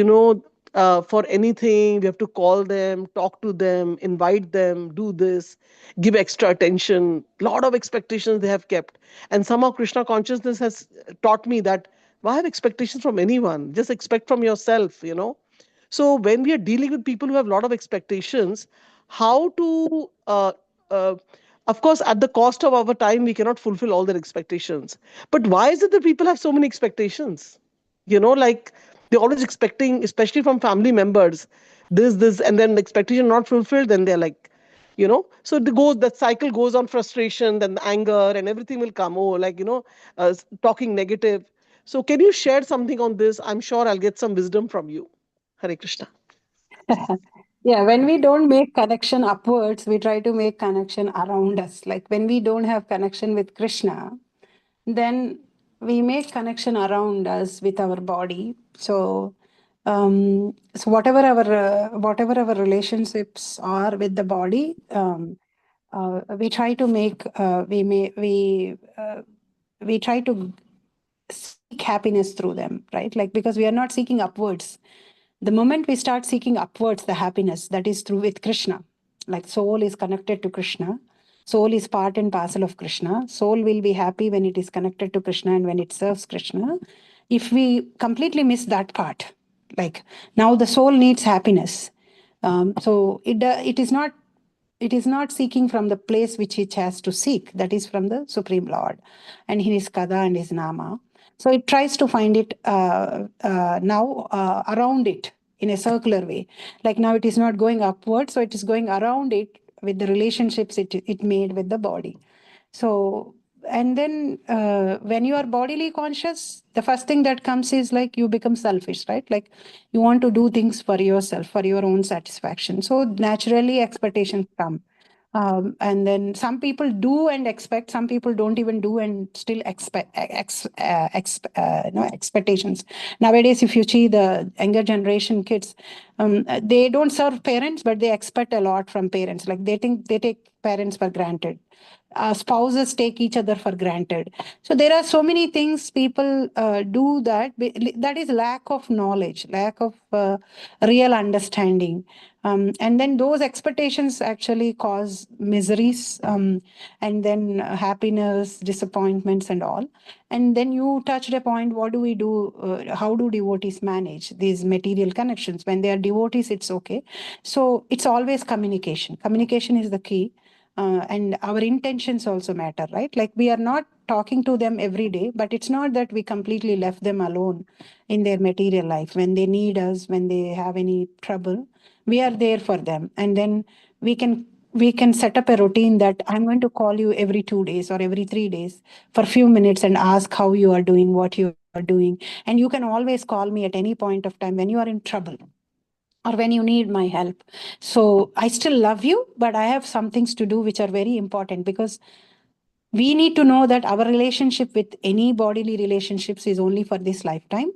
for anything, we have to call them, talk to them, invite them, do this, give extra attention. Lot of expectations they have kept. And somehow Krishna consciousness has taught me that why have expectations from anyone? Just expect from yourself. So when we are dealing with people who have a lot of expectations, how to, of course, at the cost of our time, we cannot fulfill all their expectations. But why is it that people have so many expectations? Like they're always expecting, especially from family members, this, and then the expectation not fulfilled, then they're like, so that cycle goes on, frustration, then the anger, and everything will come. Oh, talking negative. So can you share something on this? I'm sure I'll get some wisdom from you. Hare Krishna. Yeah, when we don't make connection upwards, we try to make connection around us. Like when we don't have connection with Krishna, then we make connection around us with our body. So, whatever our relationships are with the body, we try to make we try to seek happiness through them, right? Like, because we are not seeking upwards. The moment we start seeking upwards the happiness, that is through with Krishna. Like soul is connected to Krishna. Soul is part and parcel of Krishna. Soul will be happy when it is connected to Krishna and when it serves Krishna. If we completely miss that part, like now the soul needs happiness. So it is not seeking from the place which it has to seek, that is from the Supreme Lord and his Kada and his Nama. So it tries to find it now around it in a circular way. Like now it is not going upward, so it is going around it with the relationships it made with the body. So, and then when you are bodily conscious, the first thing that comes is like you become selfish, right? Like you want to do things for yourself, for your own satisfaction. So naturally expectations come. And then some people do and expect, some people don't even do and still expect expectations. Nowadays, if you see the younger generation kids, they don't serve parents, but they expect a lot from parents. Like they think they take parents for granted. Spouses take each other for granted. So there are so many things people do that is lack of knowledge, lack of real understanding. And then those expectations actually cause miseries, and then happiness, disappointments, and all. And then you touched a point, what do we do? How do devotees manage these material connections? When they are devotees, it's okay. So it's always communication. Communication is the key. And our intentions also matter, right? Like we are not talking to them every day, but it's not that we completely left them alone in their material life. When they need us, when they have any trouble, we are there for them. And then we can set up a routine that I'm going to call you every 2 days or every 3 days for a few minutes and ask how you are doing, what you are doing. And you can always call me at any point of time when you are in trouble or when you need my help. So I still love you, but I have some things to do which are very important, because we need to know that our relationship with any bodily relationships is only for this lifetime.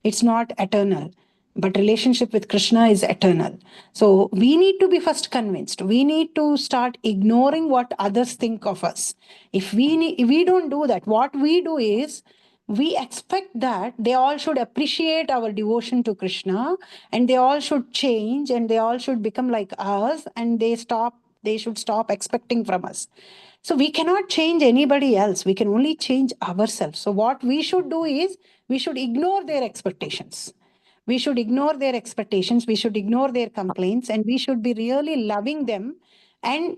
It's not eternal. But relationship with Krishna is eternal. So we need to be first convinced. We need to start ignoring what others think of us. If we don't do that, what we do is we expect that they all should appreciate our devotion to Krishna, and they all should change, and they all should become like us, and they should stop expecting from us. So we cannot change anybody else. We can only change ourselves. So what we should do is we should ignore their expectations. We should ignore their expectations. We should ignore their complaints, and we should be really loving them and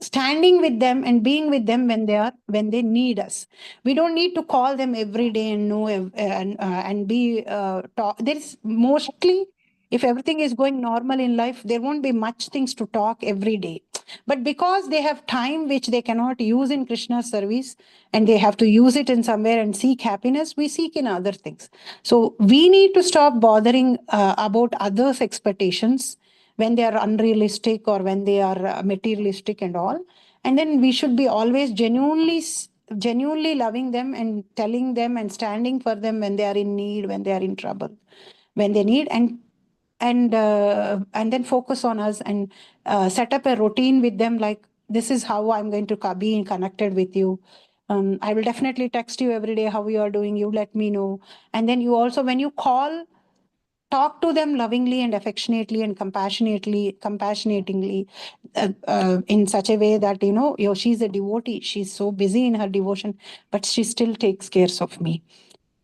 standing with them and being with them when they need us. We don't need to call them every day and know and be talk. There is mostly, if everything is going normal in life, there won't be much things to talk every day. But because they have time which they cannot use in Krishna's service, and they have to use it in somewhere and seek happiness, we seek in other things. So we need to stop bothering about others' expectations when they are unrealistic or when they are materialistic and all. And then we should be always genuinely loving them and telling them and standing for them when they are in need, when they are in trouble, when they need, and then focus on us and set up a routine with them, like, this is how I'm going to be connected with you. I will definitely text you every day how you are doing. You let me know. And then you also, when you call, talk to them lovingly and affectionately and compassionatingly, in such a way that, she's a devotee. She's so busy in her devotion, but she still takes care of me.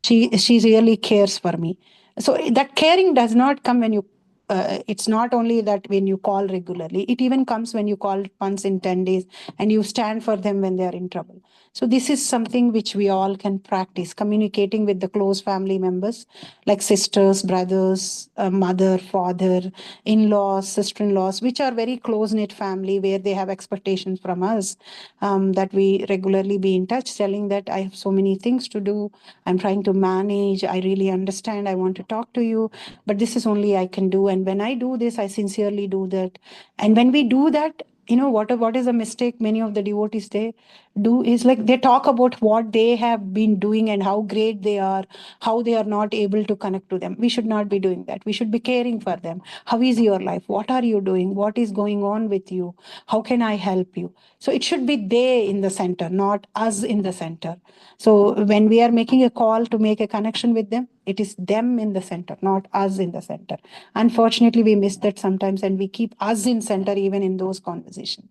She really cares for me. So that caring does not come when you it's not only that when you call regularly, it even comes when you call once in 10 days and you stand for them when they are in trouble. So this is something which we all can practice, communicating with the close family members like sisters, brothers, mother, father, in-laws, sister-in-laws, which are very close-knit family where they have expectations from us, that we regularly be in touch, telling that I have so many things to do. I'm trying to manage. I really understand. I want to talk to you, but this is only I can do. And when I do this, I sincerely do that. And when we do that, what is a mistake many of the devotees they do is, like, they talk about what they have been doing and how great they are, how they are not able to connect to them. We should not be doing that. We should be caring for them. How is your life? What are you doing? What is going on with you? How can I help you? So it should be they in the center, not us in the center. So when we are making a call to make a connection with them, it is them in the center, not us in the center. Unfortunately, we miss that sometimes, and we keep us in center even in those conversations.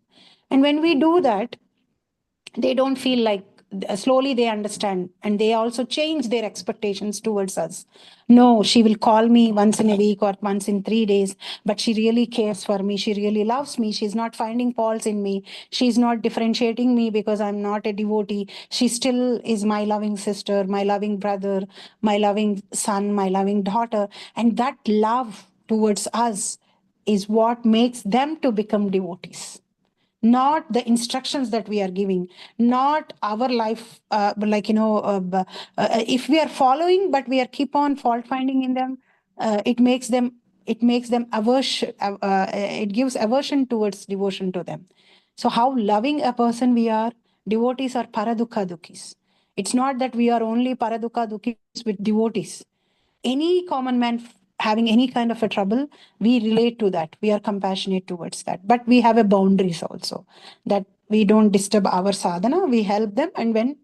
And when we do that, they don't feel like, slowly they understand, and they also change their expectations towards us. No, she will call me once in a week or once in 3 days, but she really cares for me. She really loves me. She's not finding faults in me. She's not differentiating me because I'm not a devotee. She still is my loving sister, my loving brother, my loving son, my loving daughter. And that love towards us is what makes them to become devotees, not the instructions that we are giving, not our life, if we are following but we are keep on fault finding in them, it makes them aversion, it gives aversion towards devotion to them. So how loving a person we are. Devotees are paradukha dukhis. It's not that we are only paradukha dukhis with devotees. Any common man having any kind of a trouble, we relate to that. We are compassionate towards that. But we have a boundaries also, that we don't disturb our sadhana. We help them, and then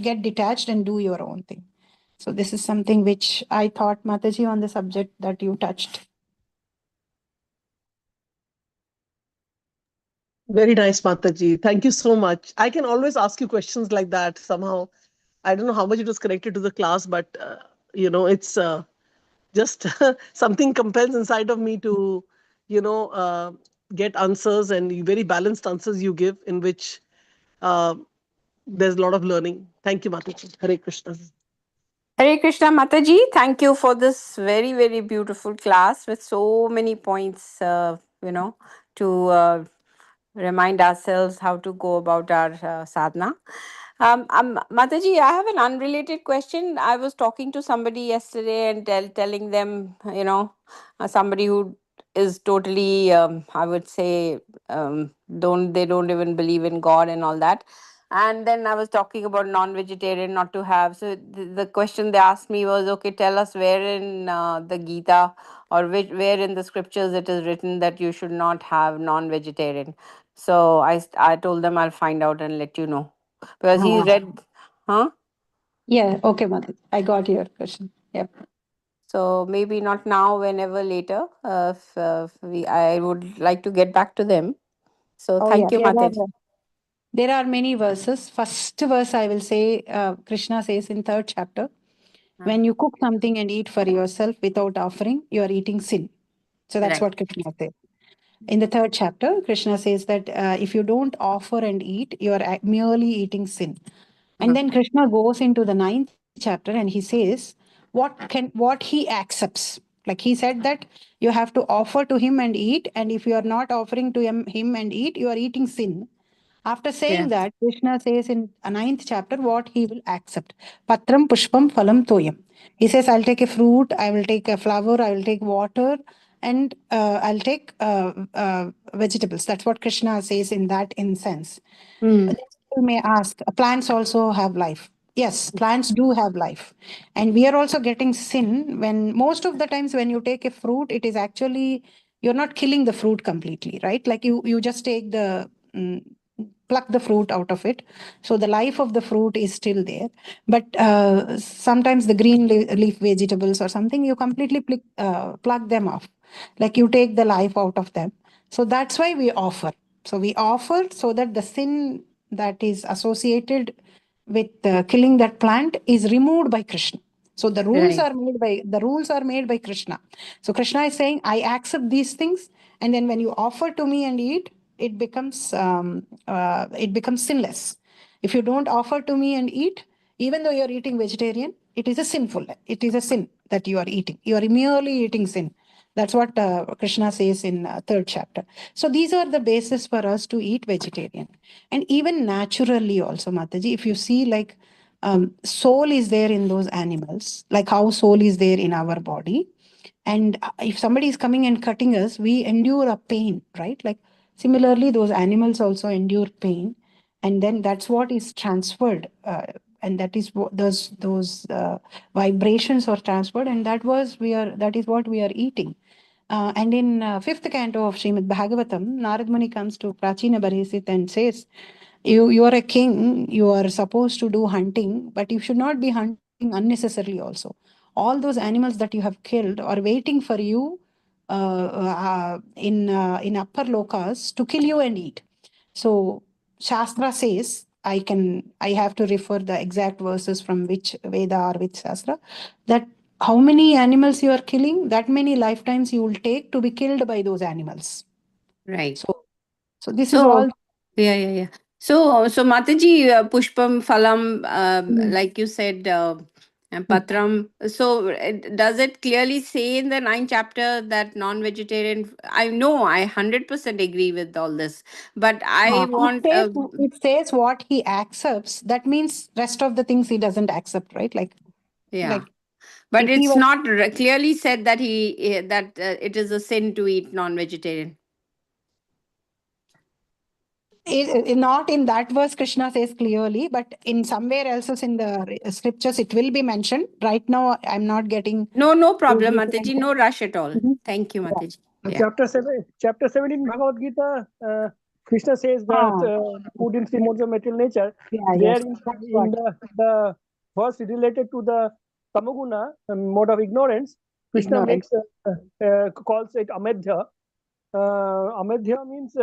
get detached and do your own thing. So this is something which I thought, Mataji, on the subject that you touched. Very nice, Mataji. Thank you so much. I can always ask you questions like that somehow. I don't know how much it was connected to the class, but it's just something compels inside of me to, you know, uh, get answers, and very balanced answers you give, in which uh, there's a lot of learning. Thank you, Mataji. Hare Krishna. Hare Krishna Mataji, thank you for this very, very beautiful class with so many points to remind ourselves how to go about our sadhana. Mataji, I have an unrelated question. I was talking to somebody yesterday and telling them, somebody who is totally, I would say, don't even believe in God and all that. And then I was talking about non-vegetarian, not to have. So the question they asked me was, okay, tell us where in the Gita or where in the scriptures it is written that you should not have non-vegetarian. So I told them I'll find out and let you know. Because he read, huh? Yeah, okay, Mataji. I got your question. Yep. So maybe not now, whenever later. I would like to get back to them. So Oh, yeah. thank you, Mataji. There are many verses. First verse, I will say, Krishna says in 3rd chapter, when you cook something and eat for yourself without offering, you are eating sin. So that's Right. what Krishna says. In the 3rd chapter, Krishna says that if you don't offer and eat, you are merely eating sin. And then Krishna goes into the 9th chapter and he says what he accepts. Like he said that you have to offer to him and eat, and if you are not offering to him and eat, you are eating sin. After saying that, Krishna says in a 9th chapter what he will accept. Patram pushpam phalam toyam. He says, I'll take a fruit, I will take a flower, I will take water, and I'll take vegetables. That's what Krishna says in that incense. But then people may ask, plants also have life. Yes, plants do have life. And we are also getting sin when most of the times when you take a fruit, it is actually, you're not killing the fruit completely, right? Like you just take pluck the fruit out of it. So the life of the fruit is still there. But sometimes the green leaf vegetables or something, you completely pluck them off. Like you take the life out of them. So that's why we offer. So we offer so that the sin that is associated with killing that plant is removed by Krishna. So the rules are made by Krishna. So Krishna is saying, I accept these things, and then when you offer to me and eat, it becomes sinless. If you don't offer to me and eat, even though you're eating vegetarian, it is a sin that you are eating. You are merely eating sin. That's what Krishna says in 3rd chapter. So these are the basis for us to eat vegetarian. And even naturally also, Mataji, if you see like soul is there in those animals, like how soul is there in our body. And if somebody is coming and cutting us, we endure a pain, right? Like similarly, those animals also endure pain. And then that's what is transferred. And that is what those vibrations are transferred. And that is what we are eating. And in 5th canto of Srimad Bhagavatam, Narad Muni comes to Prachina Barisit and says, you are a king, you are supposed to do hunting, but you should not be hunting unnecessarily also. All those animals that you have killed are waiting for you in upper lokas to kill you and eat. So Shastra says, I have to refer the exact verses from which Veda or which Shastra, that how many animals you are killing, that many lifetimes you will take to be killed by those animals. Right. So this is all. Yeah. So Mataji, Pushpam, Phalam, like you said, and Patram. So does it clearly say in the 9th chapter that non-vegetarian? I know, I 100% agree with all this, but I want. It says what he accepts. That means rest of the things he doesn't accept, right? But it's not clearly said that it is a sin to eat non-vegetarian. Not in that verse, Krishna says clearly, but in somewhere else in the scriptures, it will be mentioned. Right now, I'm not getting. No problem, Mataji. No rush at all. Thank you, Mataji. Chapter 7 in Bhagavad Gita, Krishna says that food in three modes of material nature. There in the verse related to the tamaguna, mode of ignorance, Krishna calls it amedhya. Amedhya means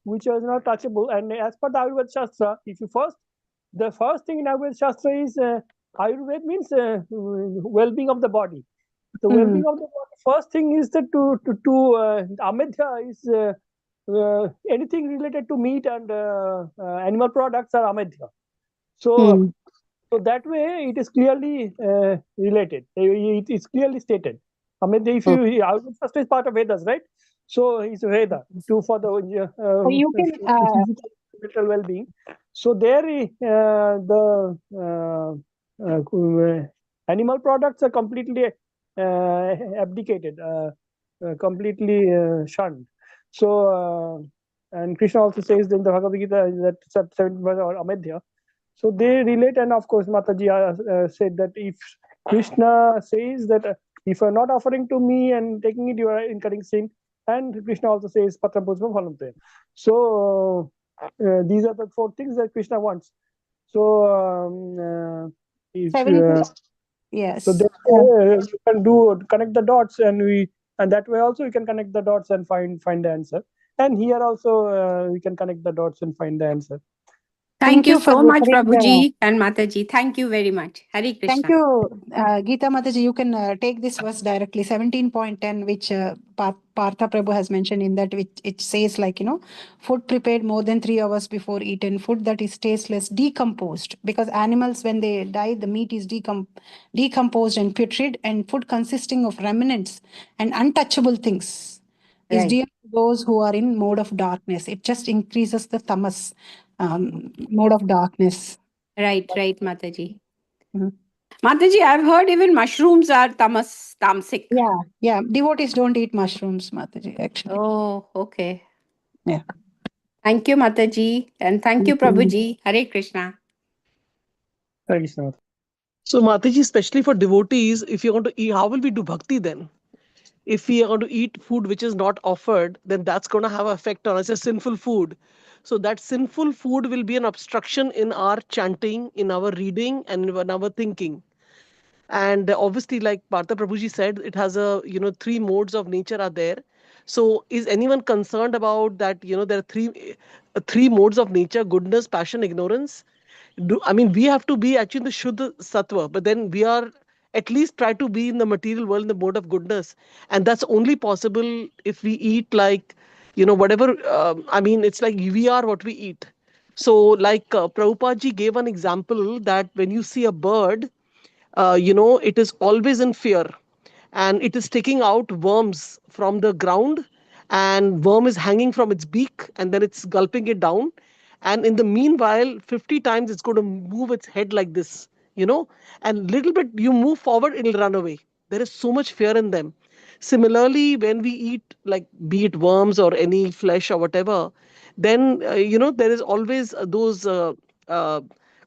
which is not touchable. And as per the Ayurveda Shastra, the first thing in Ayurveda Shastra is Ayurveda means well-being of the body. The well-being of the body, first thing is that amedhya is anything related to meat and animal products are amedhya. So that way it is clearly related. It is clearly stated. Amedhya, Ayurveda Shastra is part of Vedas, right? So it's Veda, two for the you can, physical mental well-being. So there, the animal products are completely abdicated, completely shunned. So, and Krishna also says in the Bhagavad Gita that 7th verse or Amedhya. So they relate, and of course, Mataji said that if Krishna says that if you're not offering to me and taking it, you are incurring sin. And Krishna also says, Patra Pushpam Phalam Te. So these are the 4 things that Krishna wants. So if yes. so, you can connect the dots, and that way also you can connect the dots and find the answer. And here also we can connect the dots and find the answer. Thank you for so much, referring Prabhuji and Mataji. Thank you very much. Hare Krishna. Thank you, Geeta Mataji. You can take this verse directly, 17.10, which Partha Prabhu has mentioned in that, which it says like, food prepared more than 3 hours before eaten, food that is tasteless, decomposed, because animals, when they die, the meat is decomposed and putrid, and food consisting of remnants and untouchable things is Right. dear to those who are in mode of darkness. It just increases the tamas, mode of darkness. Right, Mataji. Mhm. Mataji, I've heard even mushrooms are tamasic. Yeah. Devotees don't eat mushrooms, Mataji, actually. Oh, okay. Yeah. Thank you, Mataji. And thank you, Prabhuji. Hare Krishna. Hare Krishna. So, Mataji, especially for devotees, if you want to eat, how will we do bhakti then? If we are going to eat food which is not offered, then that's going to have an effect on us as sinful food. So that sinful food will be an obstruction in our chanting, in our reading, and in our thinking. And obviously, like Partha Prabhuji said, it has 3 modes of nature are there. So is anyone concerned about that? There are three modes of nature: goodness, passion, ignorance. We have to be actually in the Shuddha Sattva, but then we are at least try to be in the material world in the mode of goodness. And that's only possible if we eat like, whatever, it's like we are what we eat. So like Prabhupada ji gave an example that when you see a bird, it is always in fear, and it is taking out worms from the ground, and worm is hanging from its beak, and then it's gulping it down. And in the meanwhile, 50 times it's going to move its head like this, and little bit you move forward, it'll run away. There is so much fear in them. Similarly, when we eat, like be it worms or any flesh or whatever, then there is always those uh,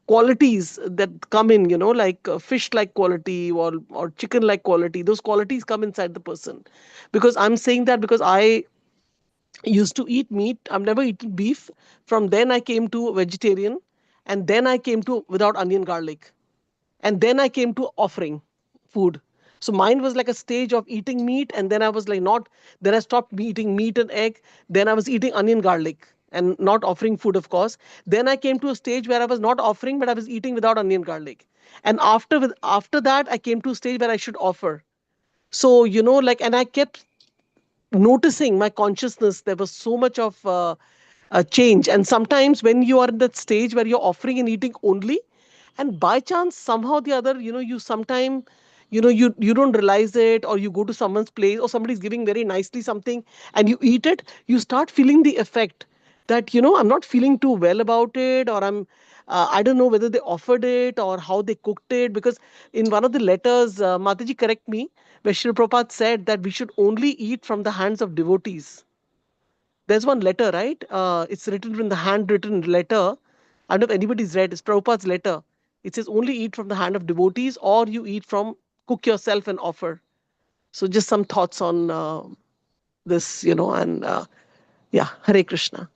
qualities that come in, like fish like quality, or chicken like quality. Those qualities come inside the person. Because I'm saying that because I used to eat meat. I've never eaten beef. From then I came to vegetarian, and then I came to without onion garlic, and then I came to offering food. So mine was like a stage of eating meat, and then I was like not. Then I stopped eating meat and egg. Then I was eating onion garlic and not offering food, of course. Then I came to a stage where I was not offering, but I was eating without onion garlic. And after that, I came to a stage where I should offer. So and I kept noticing my consciousness. There was so much of change. And sometimes when you are in that stage where you're offering and eating only, and by chance somehow the other, you sometime, you don't realize it, or you go to someone's place, or somebody's giving very nicely something, and you eat it, you start feeling the effect that I'm not feeling too well about it, or I don't know whether they offered it or how they cooked it. Because in one of the letters, Mataji, correct me, where Srila Prabhupada said that we should only eat from the hands of devotees. There's one letter, right? It's written in the handwritten letter. I don't know if anybody's read. It's Prabhupada's letter. It says only eat from the hand of devotees, or you eat from, cook yourself and offer. So just some thoughts on this, and yeah, Hare Krishna.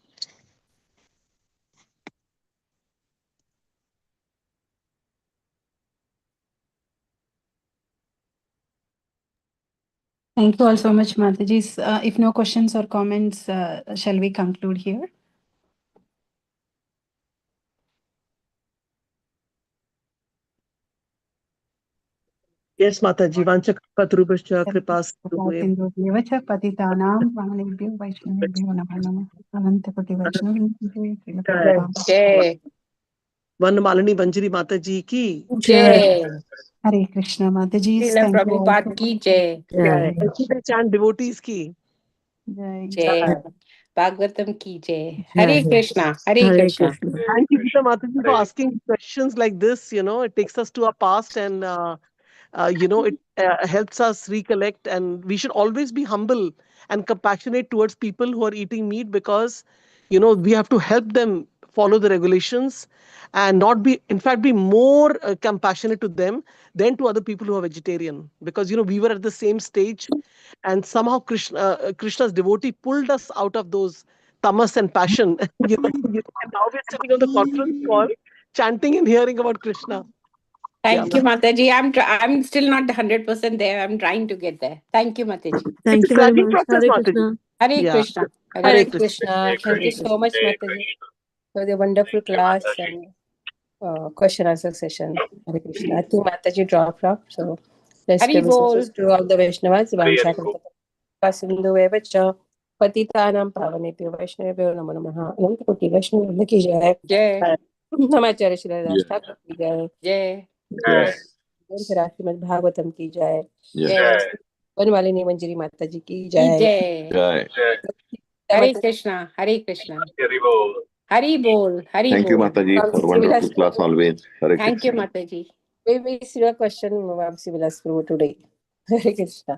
Thank you all so much, Mataji. If no questions or comments, shall we conclude here? Yes, Mataji. Vancha Katrubhascha Kripas. Devacha Patitanam Pavanebhyo Vaishnavebhyo Namo Namo Anantakoti Vaishnavebhyo Jai. Vanamalini Vanjari Mataji ki. Jai. Hare Krishna Mataji. Srila Thank you all. Prabhupada ki jai. Everyday chant devotees ki. Jai. Bhagavatam ki jai. Hare Krishna. Hare Hare Krishna. Krishna. Thank you, Gita Mataji, for asking questions like this. It takes us to our past and it helps us recollect. And we should always be humble and compassionate towards people who are eating meat, because we have to help them follow the regulations and not be, in fact, be more compassionate to them than to other people who are vegetarian, because we were at the same stage, and somehow Krishna's devotee pulled us out of those tamas and passion. And now we're sitting on the conference call chanting and hearing about Krishna. Thank you, Mataji. I'm still not 100% there. I'm trying to get there. Thank you, Mataji. Thank It's a you very gradual much. process, Hare Mataji. Krishna. Hare Yeah. Krishna. Hare Krishna. Thank you so much, Mataji, for the wonderful class and question answer session. Hare Krishna. I think Mataji dropped off, so let's Hari give messages bol. to all the Vaishnavas. Vanshakalpasinduvevacha patitanam pavanebhyo Vaishnavebhyo namo namaha. Anantapati Vaishnava ki jai. Jai. Namacharya Shri Das Thakur ki jai. Jai. ग्रंथ श्रीमद् भागवतम की जय। Jai. वनमालिनी मंजरी माता जी की Ki जय। jai. Hare Krishna. Hare Krishna. Hari bol. Hari Thank you, bol. Mataji, for wonderful class always. Hare Thank you, Krishna. Mataji. We miss your question, Vamsi Vilas, today. Hare Krishna.